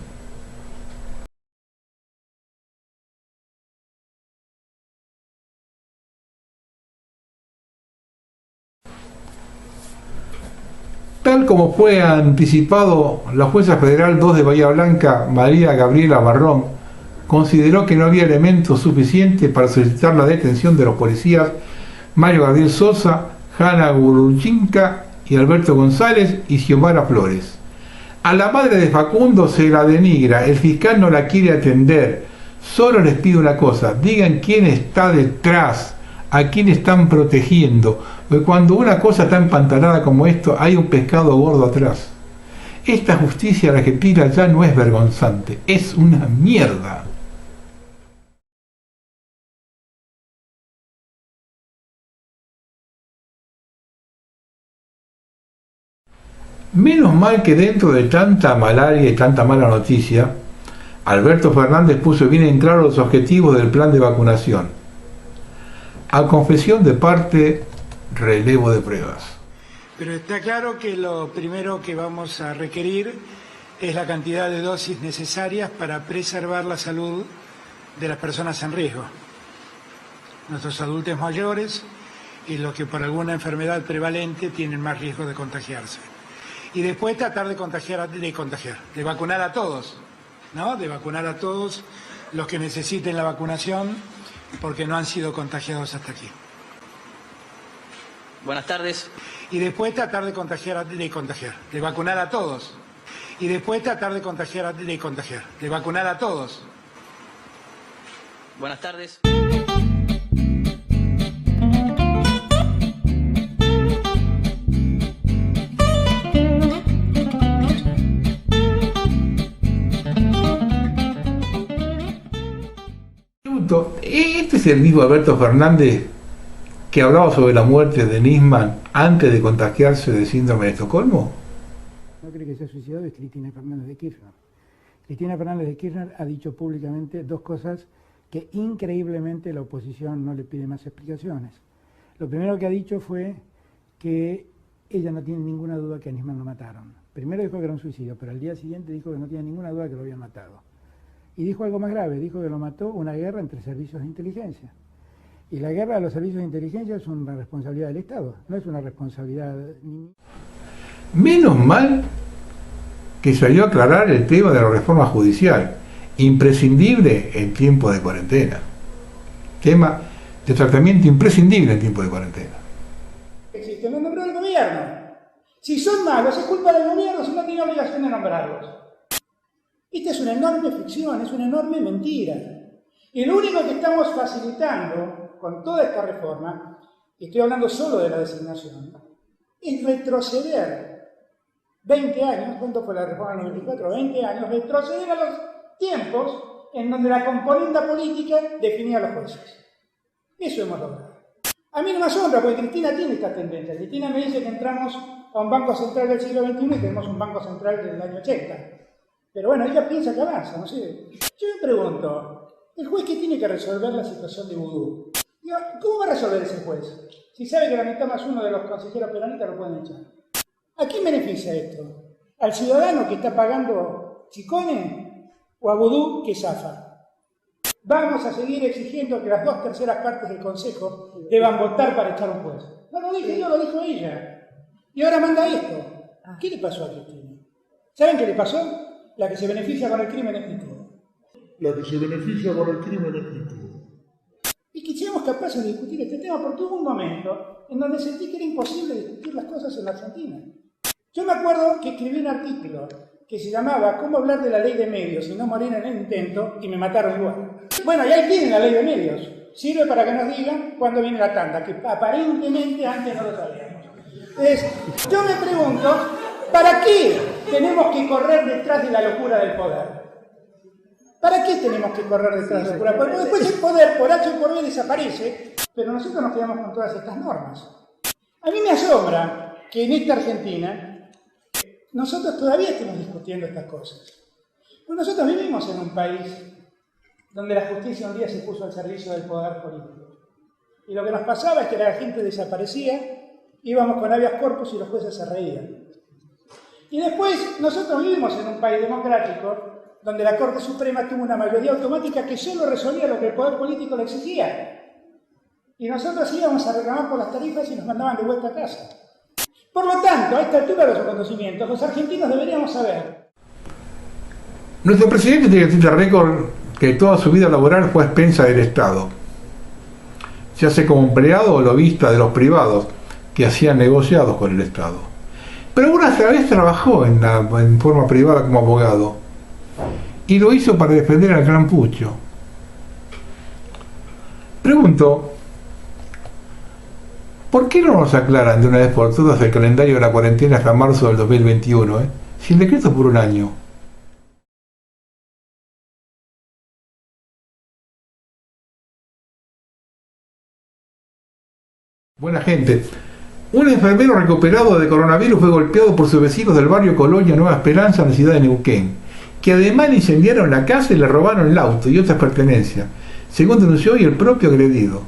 Tal como fue anticipado, la jueza federal 2 de Bahía Blanca, María Gabriela Barrón, consideró que no había elementos suficientes para solicitar la detención de los policías Mario Gabriel Sosa, Hanna Gurulchinka y Alberto González y Xiomara Flores. A la madre de Facundo se la denigra, el fiscal no la quiere atender. Solo les pido una cosa, digan quién está detrás, a quién están protegiendo, porque cuando una cosa está empantanada como esto, hay un pescado gordo atrás. Esta justicia argentina ya no es vergonzante, es una mierda. Menos mal que dentro de tanta malaria y tanta mala noticia, Alberto Fernández puso bien en claro los objetivos del plan de vacunación. A confesión de parte, relevo de pruebas. Pero está claro que lo primero que vamos a requerir es la cantidad de dosis necesarias para preservar la salud de las personas en riesgo. Nuestros adultos mayores y los que por alguna enfermedad prevalente tienen más riesgo de contagiarse. Y después tratar de vacunar a todos, ¿no? De vacunar a todos los que necesiten la vacunación porque no han sido contagiados hasta aquí. Buenas tardes. Y después tratar de vacunar a todos. Y después tratar de vacunar a todos. Buenas tardes. Este es el mismo Alberto Fernández que hablaba sobre la muerte de Nisman antes de contagiarse de síndrome de Estocolmo. No cree que se ha suicidado es Cristina Fernández de Kirchner. Cristina Fernández de Kirchner ha dicho públicamente dos cosas que increíblemente la oposición no le pide más explicaciones. Lo primero que ha dicho fue que ella no tiene ninguna duda que a Nisman lo mataron. Primero dijo que era un suicidio, pero al día siguiente dijo que no tiene ninguna duda que lo habían matado. Y dijo algo más grave, dijo que lo mató una guerra entre servicios de inteligencia. Y la guerra de los servicios de inteligencia es una responsabilidad del Estado, no es una responsabilidad... Menos mal que salió a aclarar el tema de la reforma judicial, imprescindible en tiempo de cuarentena. Tema de tratamiento imprescindible en tiempo de cuarentena. Existe, lo nombró el gobierno. Si son malos, es culpa del gobierno, si no tiene obligación de nombrarlos. Esta es una enorme ficción, es una enorme mentira. Y lo único que estamos facilitando con toda esta reforma, y estoy hablando solo de la designación, es retroceder 20 años, ¿cuánto fue la reforma del 94? 20 años, retroceder a los tiempos en donde la componente política definía a los jueces. Eso hemos logrado. A mí no me asombra, porque Cristina tiene esta tendencia. Cristina me dice que entramos a un banco central del siglo XXI y tenemos un banco central del año 80. Pero bueno, ella piensa que avanza, no sé. Yo me pregunto, el juez que tiene que resolver la situación de Vudú, ¿cómo va a resolver ese juez? Si sabe que la mitad más uno de los consejeros peronistas lo pueden echar. ¿A quién beneficia esto? ¿Al ciudadano que está pagando chicones o a Vudú que zafa? Vamos a seguir exigiendo que las 2/3 partes del Consejo deban votar para echar un juez. No lo dije yo, lo dijo ella. Y ahora manda esto. ¿Qué le pasó a Cristina? ¿Saben qué le pasó? La que se beneficia con el crimen es Picudo. La que se beneficia con el crimen es Picudo. Y que seamos capaces de discutir este tema porque hubo un momento en donde sentí que era imposible discutir las cosas en la Argentina. Yo me acuerdo que escribí un artículo que se llamaba ¿Cómo hablar de la ley de medios y no morir en el intento? Y me mataron igual. Bueno, y ahí tienen la ley de medios. Sirve para que nos digan cuándo viene la tanda, que aparentemente antes no lo sabíamos. Entonces, yo me pregunto, ¿para qué tenemos que correr detrás de la locura del poder? ¿Para qué tenemos que correr detrás de la locura? Porque después el poder, por H o por B, desaparece, pero nosotros nos quedamos con todas estas normas. A mí me asombra que en esta Argentina nosotros todavía estemos discutiendo estas cosas. Pues nosotros vivimos en un país donde la justicia un día se puso al servicio del poder político. Y lo que nos pasaba es que la gente desaparecía, íbamos con habeas corpus y los jueces se reían. Y después nosotros vivimos en un país democrático donde la Corte Suprema tuvo una mayoría automática que solo resolvía lo que el poder político le exigía. Y nosotros íbamos a reclamar por las tarifas y nos mandaban de vuelta a casa. Por lo tanto, a esta altura de los acontecimientos, los argentinos deberíamos saber. Nuestro presidente tiene el récord que toda su vida laboral fue a expensa del Estado, ya sea como empleado o lobista de los privados que hacían negociados con el Estado. Pero una vez trabajó en forma privada como abogado y lo hizo para defender al Gran Pucho. Pregunto, ¿por qué no nos aclaran de una vez por todas el calendario de la cuarentena hasta marzo del 2021? Si el decreto es por un año. Buena gente. Un enfermero recuperado de coronavirus fue golpeado por sus vecinos del barrio Colonia Nueva Esperanza en la ciudad de Neuquén, que además le incendiaron la casa y le robaron el auto y otras pertenencias, según denunció hoy el propio agredido.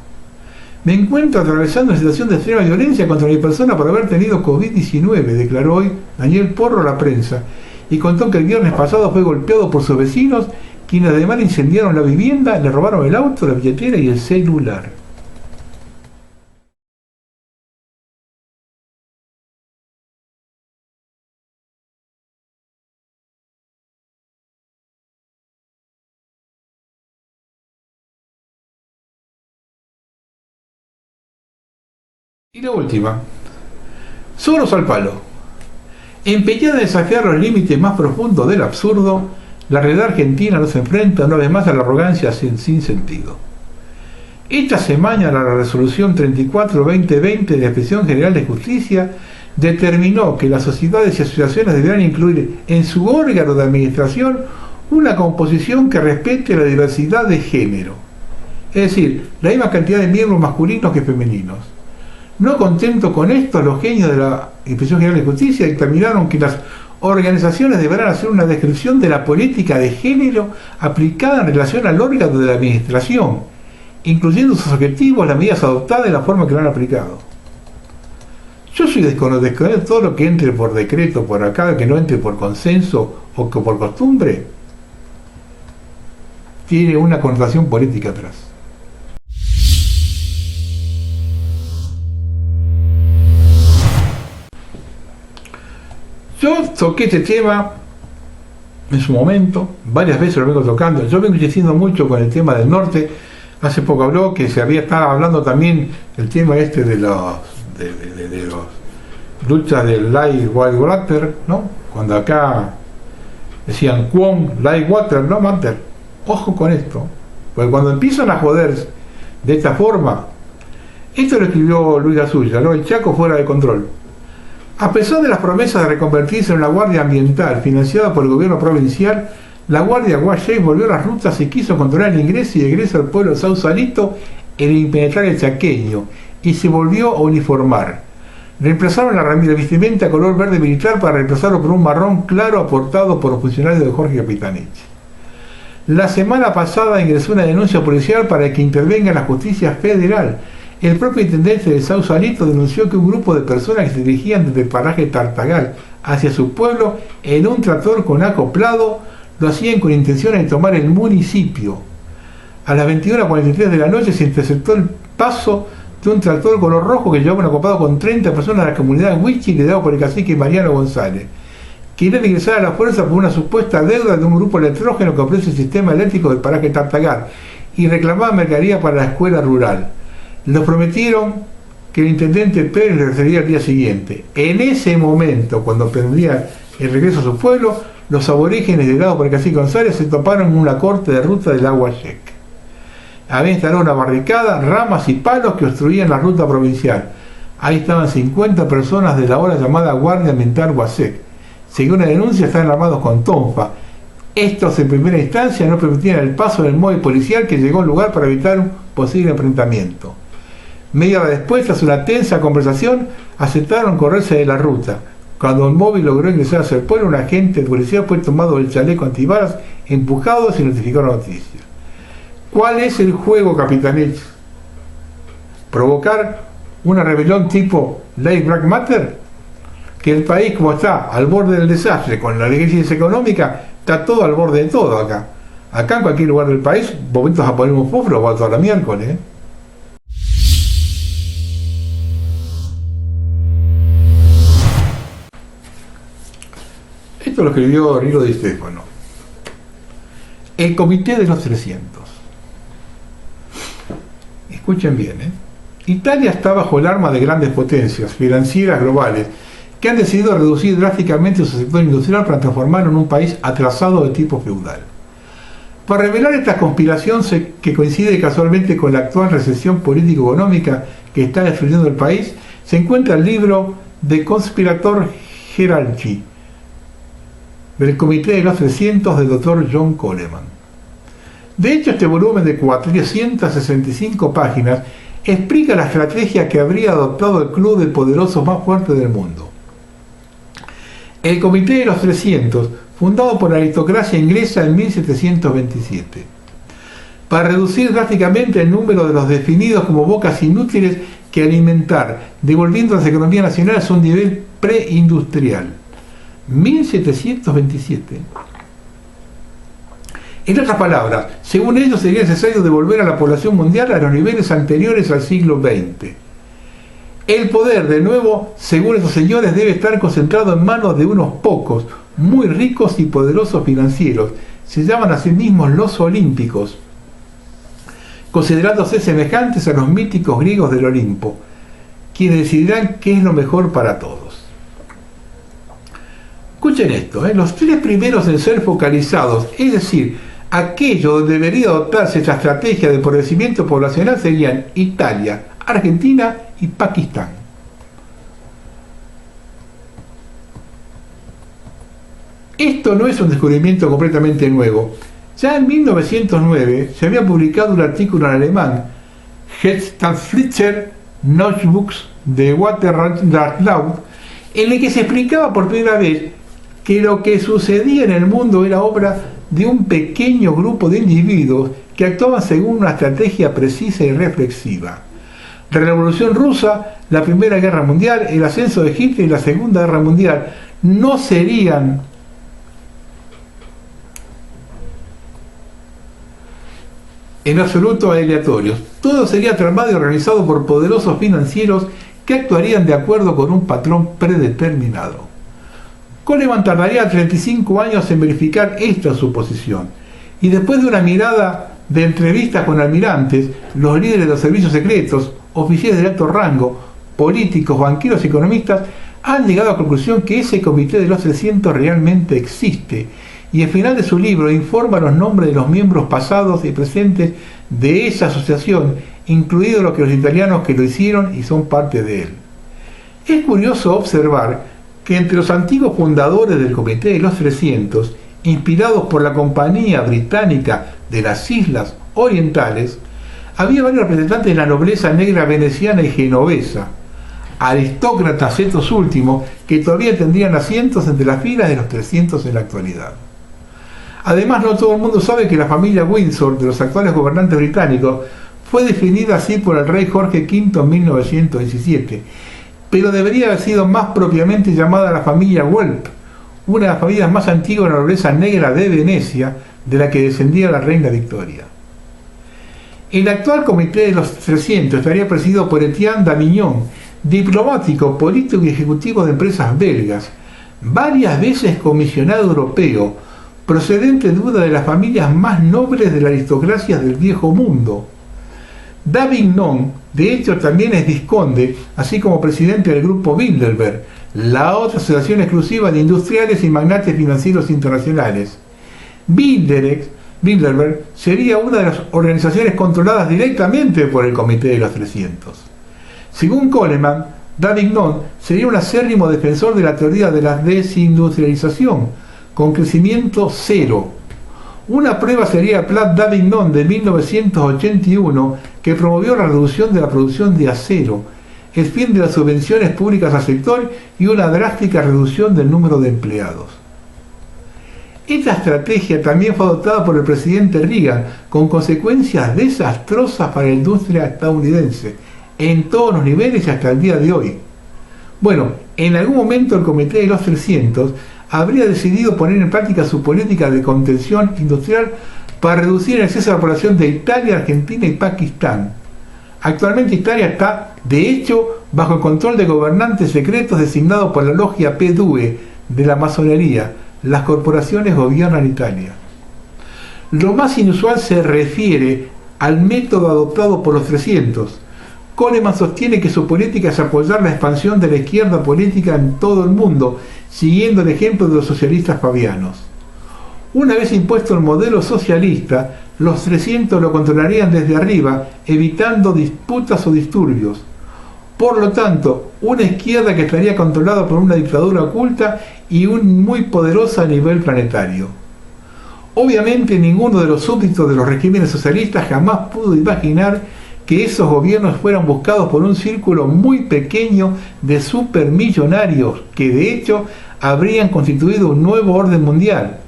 Me encuentro atravesando una situación de extrema violencia contra mi persona por haber tenido COVID-19, declaró hoy Daniel Porro a la prensa, y contó que el viernes pasado fue golpeado por sus vecinos, quienes además le incendiaron la vivienda, le robaron el auto, la billetera y el celular. Y la última, Soros al palo. Empeñada en desafiar los límites más profundos del absurdo, la realidad argentina nos enfrenta una vez más a la arrogancia sin sentido. Esta semana la resolución 34-2020 de la Inspección General de Justicia determinó que las sociedades y asociaciones deberán incluir en su órgano de administración una composición que respete la diversidad de género, es decir, la misma cantidad de miembros masculinos que femeninos. No contento con esto, los genios de la Inspección General de Justicia determinaron que las organizaciones deberán hacer una descripción de la política de género aplicada en relación al órgano de la administración, incluyendo sus objetivos, las medidas adoptadas y la forma que lo han aplicado. Yo soy desconocido de todo lo que entre por decreto, por acá, que no entre por consenso o que por costumbre, tiene una connotación política atrás. Yo toqué este tema en su momento, varias veces lo vengo tocando. Yo vengo insistiendo mucho con el tema del norte. Hace poco habló que estaba hablando también el tema de los luchas del Light White Water, ¿no? Cuando acá decían Quon, Light Water, no Matter. Ojo con esto, porque cuando empiezan a joder de esta forma, esto lo escribió Luis Gasulla, ¿no? El Chaco fuera de control. A pesar de las promesas de reconvertirse en una guardia ambiental financiada por el gobierno provincial, la guardia Guayay volvió a las rutas y quiso controlar el ingreso y egreso al pueblo de Sausalito, el impenetrable chaqueño, y se volvió a uniformar. Reemplazaron la vestimenta color verde militar para reemplazarlo por un marrón claro aportado por los funcionarios de Jorge Capitaneche. La semana pasada ingresó una denuncia policial para que intervenga la justicia federal. El propio intendente de Sausalito denunció que un grupo de personas que se dirigían desde el paraje Tartagal hacia su pueblo en un tractor con acoplado lo hacían con intenciones de tomar el municipio. A las 21:43 de la noche se interceptó el paso de un tractor color rojo que llevaba un acoplado con 30 personas de la comunidad Huichi liderado por el cacique Mariano González, quieren ingresar a la fuerza por una supuesta deuda de un grupo electrógeno que ofrece el sistema eléctrico del paraje Tartagal y reclamaban mercadería para la escuela rural. Nos prometieron que el intendente Pérez le regresaría al día siguiente. En ese momento, cuando emprendían el regreso a su pueblo, los aborígenes del lado por el cacique González se toparon en una corte de ruta del agua Yec. Había instalado una barricada, ramas y palos que obstruían la ruta provincial. Ahí estaban 50 personas de la ahora llamada Guardia Ambiental Guasec. Según la denuncia, estaban armados con tonfa. Estos en primera instancia no permitían el paso del móvil policial que llegó al lugar para evitar un posible enfrentamiento. Media hora después, tras una tensa conversación, aceptaron correrse de la ruta. Cuando el móvil logró ingresar hacia el pueblo, un agente de policía fue tomado del chaleco antibalas, empujado sin notificar la noticia. ¿Cuál es el juego, Capitanich? ¿Provocar una rebelión tipo Life Black Matter? Que el país, como está al borde del desastre, con la crisis económica, está todo al borde de todo acá. Acá en cualquier lugar del país, momentos a poner un fósforo va toda la miércoles, ¿eh? Esto lo escribió Rilo Di Stefano. El Comité de los 300. Escuchen bien, ¿eh? Italia está bajo el arma de grandes potencias financieras globales que han decidido reducir drásticamente su sector industrial para transformarlo en un país atrasado de tipo feudal. Para revelar esta conspiración que coincide casualmente con la actual recesión político-económica que está destruyendo el país, se encuentra el libro de Conspirator Hierarchy del Comité de los 300 del Dr. John Coleman. De hecho, este volumen de 465 páginas explica la estrategia que habría adoptado el club de poderosos más fuerte del mundo. El Comité de los 300, fundado por la aristocracia inglesa en 1727, para reducir drásticamente el número de los definidos como bocas inútiles que alimentar, devolviendo a las economías nacionales a un nivel preindustrial. 1727. En otras palabras, según ellos sería necesario devolver a la población mundial a los niveles anteriores al siglo XX. El poder, de nuevo, según estos señores, debe estar concentrado en manos de unos pocos, muy ricos y poderosos financieros. Se llaman a sí mismos los olímpicos, considerándose semejantes a los míticos griegos del Olimpo, quienes decidirán qué es lo mejor para todos. Escuchen esto, los tres primeros en ser focalizados, es decir, aquello donde debería adoptarse esta estrategia de empobrecimiento poblacional, serían Italia, Argentina y Pakistán. Esto no es un descubrimiento completamente nuevo. Ya en 1909 se había publicado un artículo en alemán, Geschichtliche Notebooks de Waterlaw, en el que se explicaba por primera vez que lo que sucedía en el mundo era obra de un pequeño grupo de individuos que actuaban según una estrategia precisa y reflexiva. La Revolución Rusa, la Primera Guerra Mundial, el ascenso de Hitler y la Segunda Guerra Mundial no serían en absoluto aleatorios. Todo sería tramado y organizado por poderosos financieros que actuarían de acuerdo con un patrón predeterminado. Coleman tardaría 35 años en verificar esta suposición, y después de una mirada de entrevistas con almirantes, los líderes de los servicios secretos, oficiales de alto rango, políticos, banqueros y economistas, han llegado a la conclusión que ese comité de los 300 realmente existe, y al final de su libro informa los nombres de los miembros pasados y presentes de esa asociación, incluidos los italianos que lo hicieron y son parte de él. Es curioso observar que entre los antiguos fundadores del Comité de los 300, inspirados por la Compañía Británica de las Islas Orientales, había varios representantes de la nobleza negra veneciana y genovesa, aristócratas estos últimos que todavía tendrían asientos entre las filas de los 300 en la actualidad. Además, no todo el mundo sabe que la familia Windsor de los actuales gobernantes británicos fue definida así por el rey Jorge V en 1917, pero debería haber sido más propiamente llamada la familia Welp, una de las familias más antiguas de la nobleza negra de Venecia, de la que descendía la reina Victoria. El actual Comité de los 300 estaría presidido por Etienne Damignon, diplomático, político y ejecutivo de empresas belgas, varias veces comisionado europeo, procedente de una de las familias más nobles de la aristocracia del viejo mundo. Davignon, de hecho, también es vizconde, así como presidente del grupo Bilderberg, la otra asociación exclusiva de industriales y magnates financieros internacionales. Bilderberg sería una de las organizaciones controladas directamente por el Comité de los 300. Según Coleman, Davignon sería un acérrimo defensor de la teoría de la desindustrialización, con crecimiento cero. Una prueba sería el Plan Davignon de 1981, que promovió la reducción de la producción de acero, el fin de las subvenciones públicas al sector y una drástica reducción del número de empleados. Esta estrategia también fue adoptada por el presidente Reagan, con consecuencias desastrosas para la industria estadounidense, en todos los niveles y hasta el día de hoy. Bueno, en algún momento el Comité de los 300 habría decidido poner en práctica su política de contención industrial para reducir el exceso de la población de Italia, Argentina y Pakistán. Actualmente Italia está, de hecho, bajo el control de gobernantes secretos designados por la logia P2 de la masonería. Las corporaciones gobiernan Italia. Lo más inusual se refiere al método adoptado por los 300. Coleman sostiene que su política es apoyar la expansión de la izquierda política en todo el mundo, siguiendo el ejemplo de los socialistas fabianos. Una vez impuesto el modelo socialista, los 300 lo controlarían desde arriba, evitando disputas o disturbios. Por lo tanto, una izquierda que estaría controlada por una dictadura oculta y muy poderosa a nivel planetario. Obviamente ninguno de los súbditos de los regímenes socialistas jamás pudo imaginar que esos gobiernos fueran buscados por un círculo muy pequeño de supermillonarios que de hecho habrían constituido un nuevo orden mundial.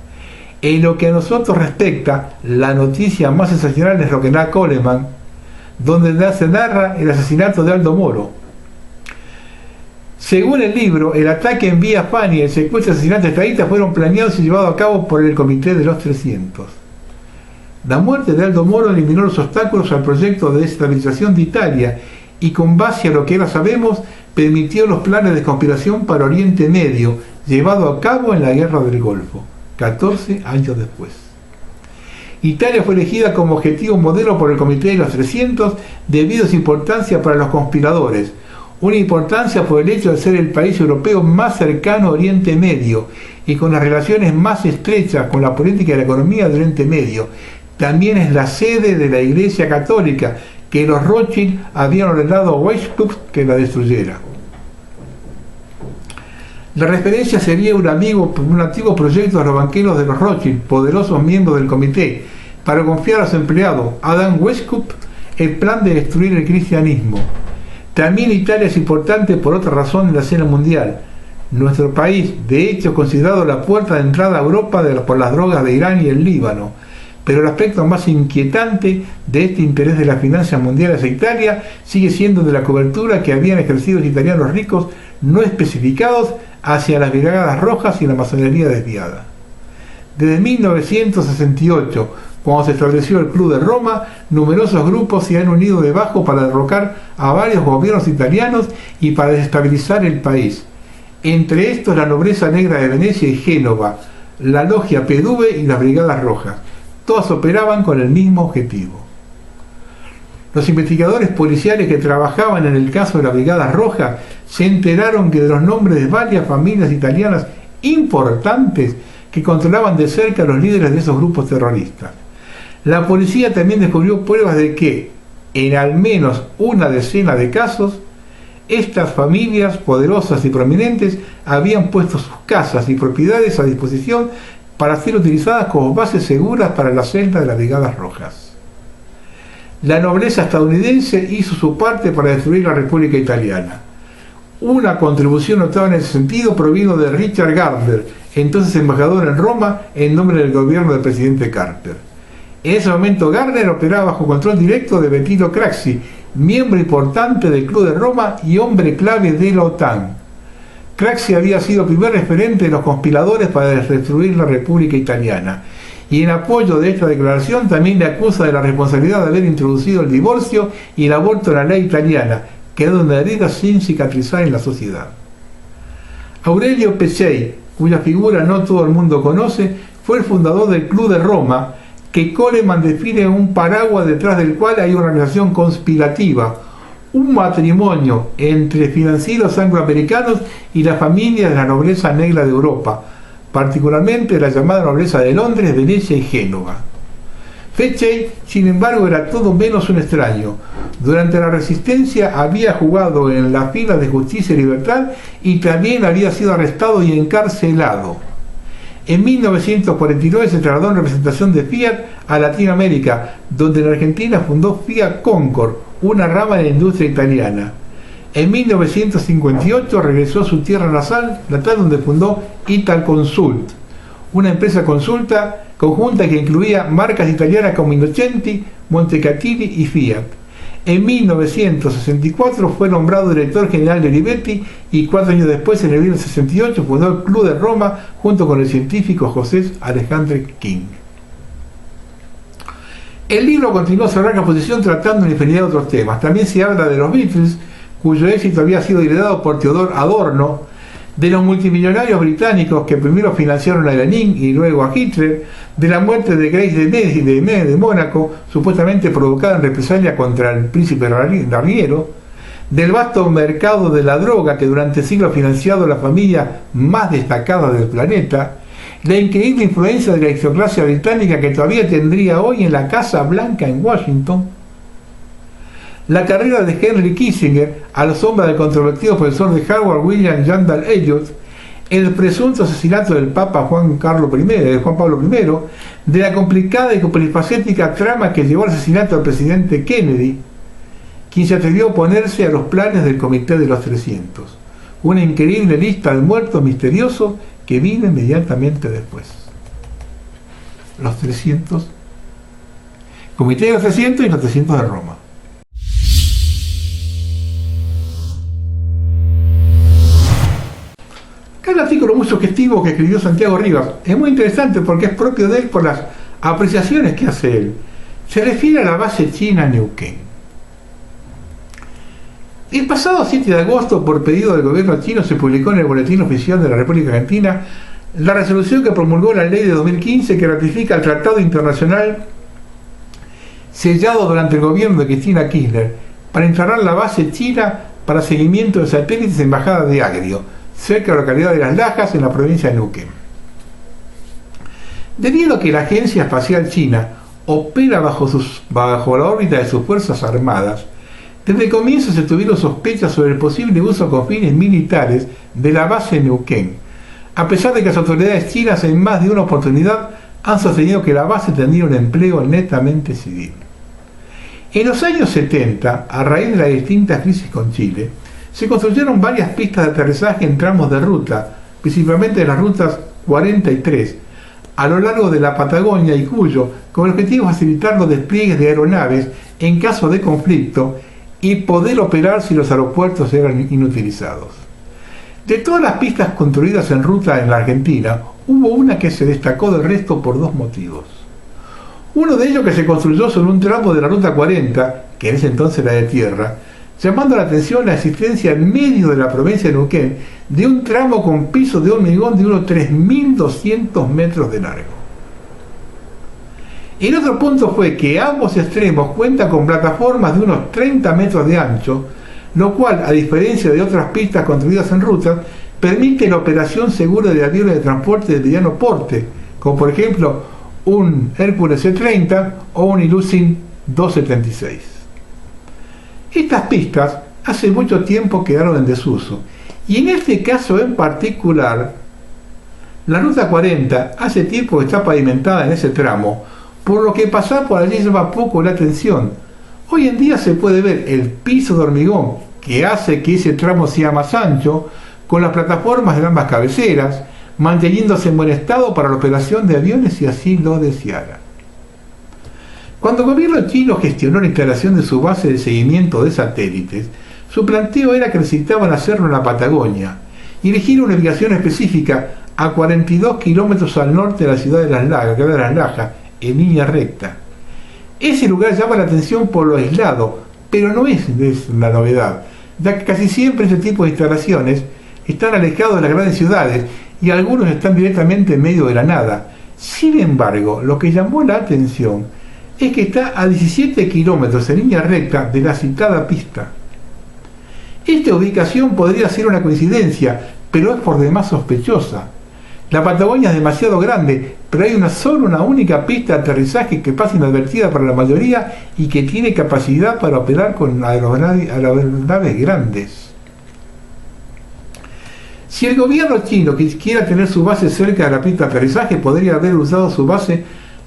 En lo que a nosotros respecta, la noticia más sensacional es lo que da Coleman, donde se narra el asesinato de Aldo Moro. Según el libro, el ataque en Vía Fani y el secuestro y asesinato estadistas fueron planeados y llevados a cabo por el Comité de los 300. La muerte de Aldo Moro eliminó los obstáculos al proyecto de desestabilización de Italia y, con base a lo que ahora sabemos, permitió los planes de conspiración para Oriente Medio, llevado a cabo en la Guerra del Golfo, 14 años después. Italia fue elegida como objetivo modelo por el Comité de los 300 debido a su importancia para los conspiradores, una importancia por el hecho de ser el país europeo más cercano a Oriente Medio y con las relaciones más estrechas con la política y la economía de Oriente Medio. También es la sede de la Iglesia Católica, que los Rothschild habían ordenado a Weishaupt que la destruyera. La referencia sería un antiguo proyecto de los banqueros de los Rothschild, poderosos miembros del comité, para confiar a su empleado, Adam Weishaupt, el plan de destruir el cristianismo. También Italia es importante por otra razón en la escena mundial. Nuestro país, de hecho, es considerado la puerta de entrada a Europa por las drogas de Irán y el Líbano. Pero el aspecto más inquietante de este interés de las finanzas mundiales a Italia sigue siendo de la cobertura que habían ejercido los italianos ricos no especificados hacia las Brigadas Rojas y la masonería desviada. Desde 1968, cuando se estableció el Club de Roma, numerosos grupos se han unido debajo para derrocar a varios gobiernos italianos y para desestabilizar el país. Entre estos la nobleza negra de Venecia y Génova, la logia P2 y las Brigadas Rojas. Todas operaban con el mismo objetivo. Los investigadores policiales que trabajaban en el caso de la Brigada Roja se enteraron que de los nombres de varias familias italianas importantes que controlaban de cerca a los líderes de esos grupos terroristas. La policía también descubrió pruebas de que, en al menos una decena de casos, estas familias poderosas y prominentes habían puesto sus casas y propiedades a disposición para ser utilizadas como bases seguras para la celda de las Brigadas Rojas. La nobleza estadounidense hizo su parte para destruir la República Italiana. Una contribución notable en ese sentido provino de Richard Gardner, entonces embajador en Roma en nombre del gobierno del presidente Carter. En ese momento Gardner operaba bajo control directo de Bettino Craxi, miembro importante del Club de Roma y hombre clave de la OTAN. Craxi había sido el primer referente de los conspiradores para destruir la República Italiana, y en apoyo de esta declaración también le acusa de la responsabilidad de haber introducido el divorcio y el aborto en la ley italiana, quedando una herida sin cicatrizar en la sociedad. Aurelio Peccei, cuya figura no todo el mundo conoce, fue el fundador del Club de Roma, que Coleman define en un paraguas detrás del cual hay una organización conspirativa, un matrimonio entre financieros angloamericanos y la familia de la nobleza negra de Europa, particularmente la llamada nobleza de Londres, Venecia y Génova. Fetchey, sin embargo, era todo menos un extraño. Durante la Resistencia había jugado en las filas de Justicia y Libertad y también había sido arrestado y encarcelado. En 1949 se trasladó en representación de Fiat a Latinoamérica, donde en Argentina fundó Fiat Concord, una rama de la industria italiana. En 1958 regresó a su tierra natal donde fundó Italconsult, una empresa conjunta que incluía marcas italianas como Innocenti, Montecatini y Fiat. En 1964 fue nombrado director general de Olivetti y 4 años después, en el 1968, fundó el Club de Roma junto con el científico José Alexandre King. El libro continuó su larga posición tratando una infinidad de otros temas. También se habla de los Beatles, cuyo éxito había sido heredado por Theodor Adorno, de los multimillonarios británicos que primero financiaron a Lenin y luego a Hitler, de la muerte de Grace de Mónaco, supuestamente provocada en represalia contra el príncipe Raniero, del vasto mercado de la droga que durante siglos ha financiado la familia más destacada del planeta, la increíble influencia de la aristocracia británica que todavía tendría hoy en la Casa Blanca en Washington, la carrera de Henry Kissinger a la sombra del controvertido profesor de Harvard William Randall Elliott, el presunto asesinato del Papa Juan Pablo I, de la complicada y polifacética trama que llevó al asesinato del presidente Kennedy, quien se atrevió a oponerse a los planes del Comité de los 300, una increíble lista de muertos misteriosos que vino inmediatamente después. Los 300, Comité de los 300 y los 300 de Roma. Hay un artículo muy sugestivo que escribió Santiago Rivas. Es muy interesante porque es propio de él por las apreciaciones que hace él. Se refiere a la base china Neuquén. El pasado 7 de agosto, por pedido del gobierno chino, se publicó en el Boletín Oficial de la República Argentina la resolución que promulgó la ley de 2015 que ratifica el Tratado Internacional sellado durante el gobierno de Cristina Kirchner para instalar la base china para seguimiento de satélites en Bajada de Agrio, cerca de la localidad de Las Lajas, en la provincia de Neuquén. Debido a que la Agencia Espacial China opera bajo la órbita de sus Fuerzas Armadas, desde el comienzo se tuvieron sospechas sobre el posible uso con fines militares de la base Neuquén, a pesar de que las autoridades chinas en más de una oportunidad han sostenido que la base tendría un empleo netamente civil. En los años 70, a raíz de las distintas crisis con Chile, se construyeron varias pistas de aterrizaje en tramos de ruta, principalmente en las rutas 43, a lo largo de la Patagonia y Cuyo, con el objetivo de facilitar los despliegues de aeronaves en caso de conflicto y poder operar si los aeropuertos eran inutilizados. De todas las pistas construidas en ruta en la Argentina, hubo una que se destacó del resto por dos motivos. Uno de ellos que se construyó sobre un tramo de la ruta 40, que en ese entonces era de tierra, llamando la atención la existencia en medio de la provincia de Neuquén de un tramo con piso de hormigón de unos 3.200 metros de largo. El otro punto fue que ambos extremos cuentan con plataformas de unos 30 metros de ancho, lo cual, a diferencia de otras pistas construidas en rutas, permite la operación segura de aviones de transporte de mediano porte, como por ejemplo un Hércules C-30 o un Ilyushin 276. Estas pistas hace mucho tiempo quedaron en desuso, y en este caso en particular, la ruta 40 hace tiempo que está pavimentada en ese tramo, por lo que pasar por allí llama poco la atención. Hoy en día se puede ver el piso de hormigón que hace que ese tramo sea más ancho, con las plataformas de ambas cabeceras, manteniéndose en buen estado para la operación de aviones si así lo deseara. Cuando el gobierno chino gestionó la instalación de su base de seguimiento de satélites, su planteo era que necesitaban hacerlo en la Patagonia y elegir una ubicación específica a 42 kilómetros al norte de la ciudad de Las Lajas, en línea recta. Ese lugar llama la atención por lo aislado, pero no es la novedad, ya que casi siempre este tipo de instalaciones están alejados de las grandes ciudades y algunos están directamente en medio de la nada. Sin embargo, lo que llamó la atención es que está a 17 kilómetros en línea recta de la citada pista. Esta ubicación podría ser una coincidencia, pero es por demás sospechosa. La Patagonia es demasiado grande, pero hay solo una única pista de aterrizaje que pasa inadvertida para la mayoría y que tiene capacidad para operar con aeronaves grandes. Si el gobierno chino quisiera tener su base cerca de la pista de aterrizaje, podría haber usado su base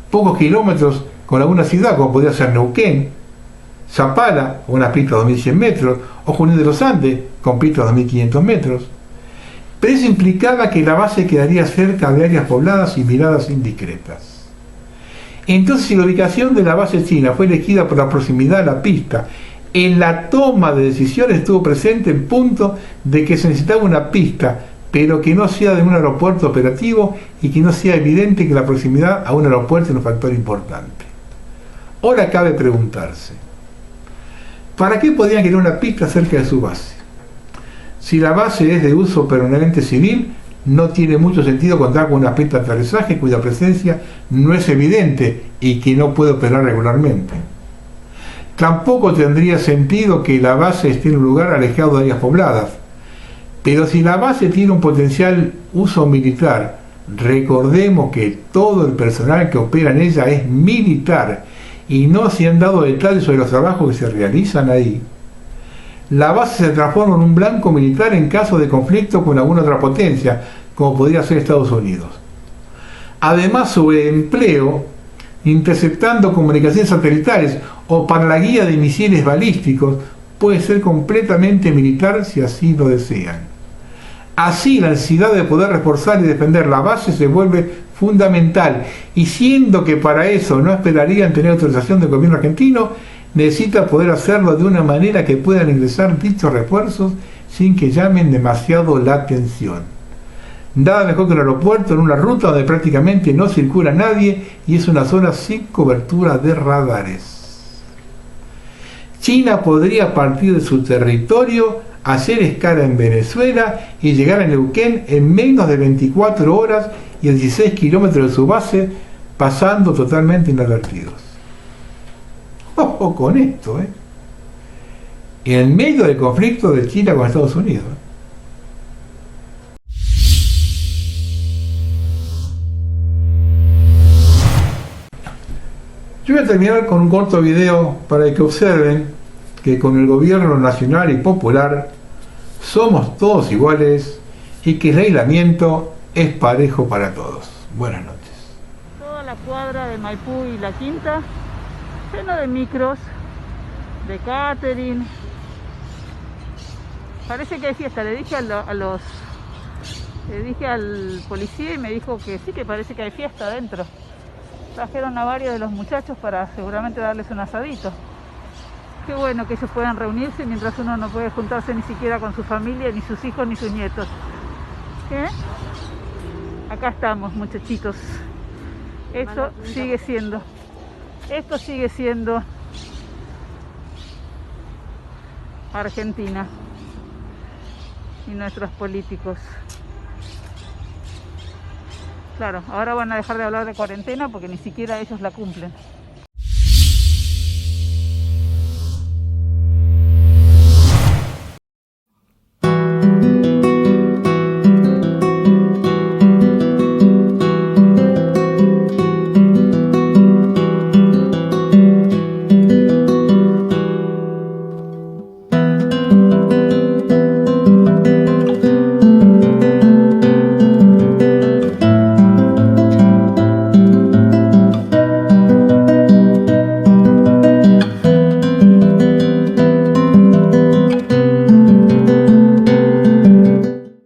pocos kilómetros con alguna ciudad, como podría ser Neuquén, Zapala, una pista de 2100 metros, o Junín de los Andes, con pista de 2500 metros. Pero eso implicaba que la base quedaría cerca de áreas pobladas y miradas indiscretas. Entonces, si la ubicación de la base china fue elegida por la proximidad a la pista, en la toma de decisiones estuvo presente el punto de que se necesitaba una pista, pero que no sea de un aeropuerto operativo y que no sea evidente que la proximidad a un aeropuerto es un factor importante. Ahora cabe preguntarse, ¿para qué podían querer una pista cerca de su base? Si la base es de uso permanente civil, no tiene mucho sentido contar con una pista de aterrizaje cuya presencia no es evidente y que no puede operar regularmente. Tampoco tendría sentido que la base esté en un lugar alejado de áreas pobladas. Pero si la base tiene un potencial uso militar, recordemos que todo el personal que opera en ella es militar y no se han dado detalles sobre los trabajos que se realizan ahí. La base se transforma en un blanco militar en caso de conflicto con alguna otra potencia, como podría ser Estados Unidos. Además, su empleo interceptando comunicaciones satelitales o para la guía de misiles balísticos puede ser completamente militar si así lo desean. Así, la necesidad de poder reforzar y defender la base se vuelve fundamental, y siendo que para eso no esperarían tener autorización del gobierno argentino, necesita poder hacerlo de una manera que puedan ingresar dichos refuerzos sin que llamen demasiado la atención. Nada mejor que un aeropuerto en una ruta donde prácticamente no circula nadie y es una zona sin cobertura de radares. China podría partir de su territorio, hacer escala en Venezuela y llegar a Neuquén en menos de 24 horas y a 16 kilómetros de su base, pasando totalmente inadvertidos. Ojo con esto, en medio del conflicto de China con Estados Unidos. Yo voy a terminar con un corto video para que observen que con el gobierno nacional y popular somos todos iguales y que el aislamiento es parejo para todos. Buenas noches. Toda la cuadra de Maipú y La Quinta, lleno de micros, de catering. Parece que hay fiesta. Le dije al policía y me dijo que sí, que parece que hay fiesta adentro. Trajeron a varios de los muchachos para seguramente darles un asadito. Qué bueno que ellos puedan reunirse mientras uno no puede juntarse ni siquiera con su familia, ni sus hijos, ni sus nietos. ¿Qué? Acá estamos, muchachitos. Esto sigue siendo Argentina y nuestros políticos. Claro, ahora van a dejar de hablar de cuarentena porque ni siquiera ellos la cumplen.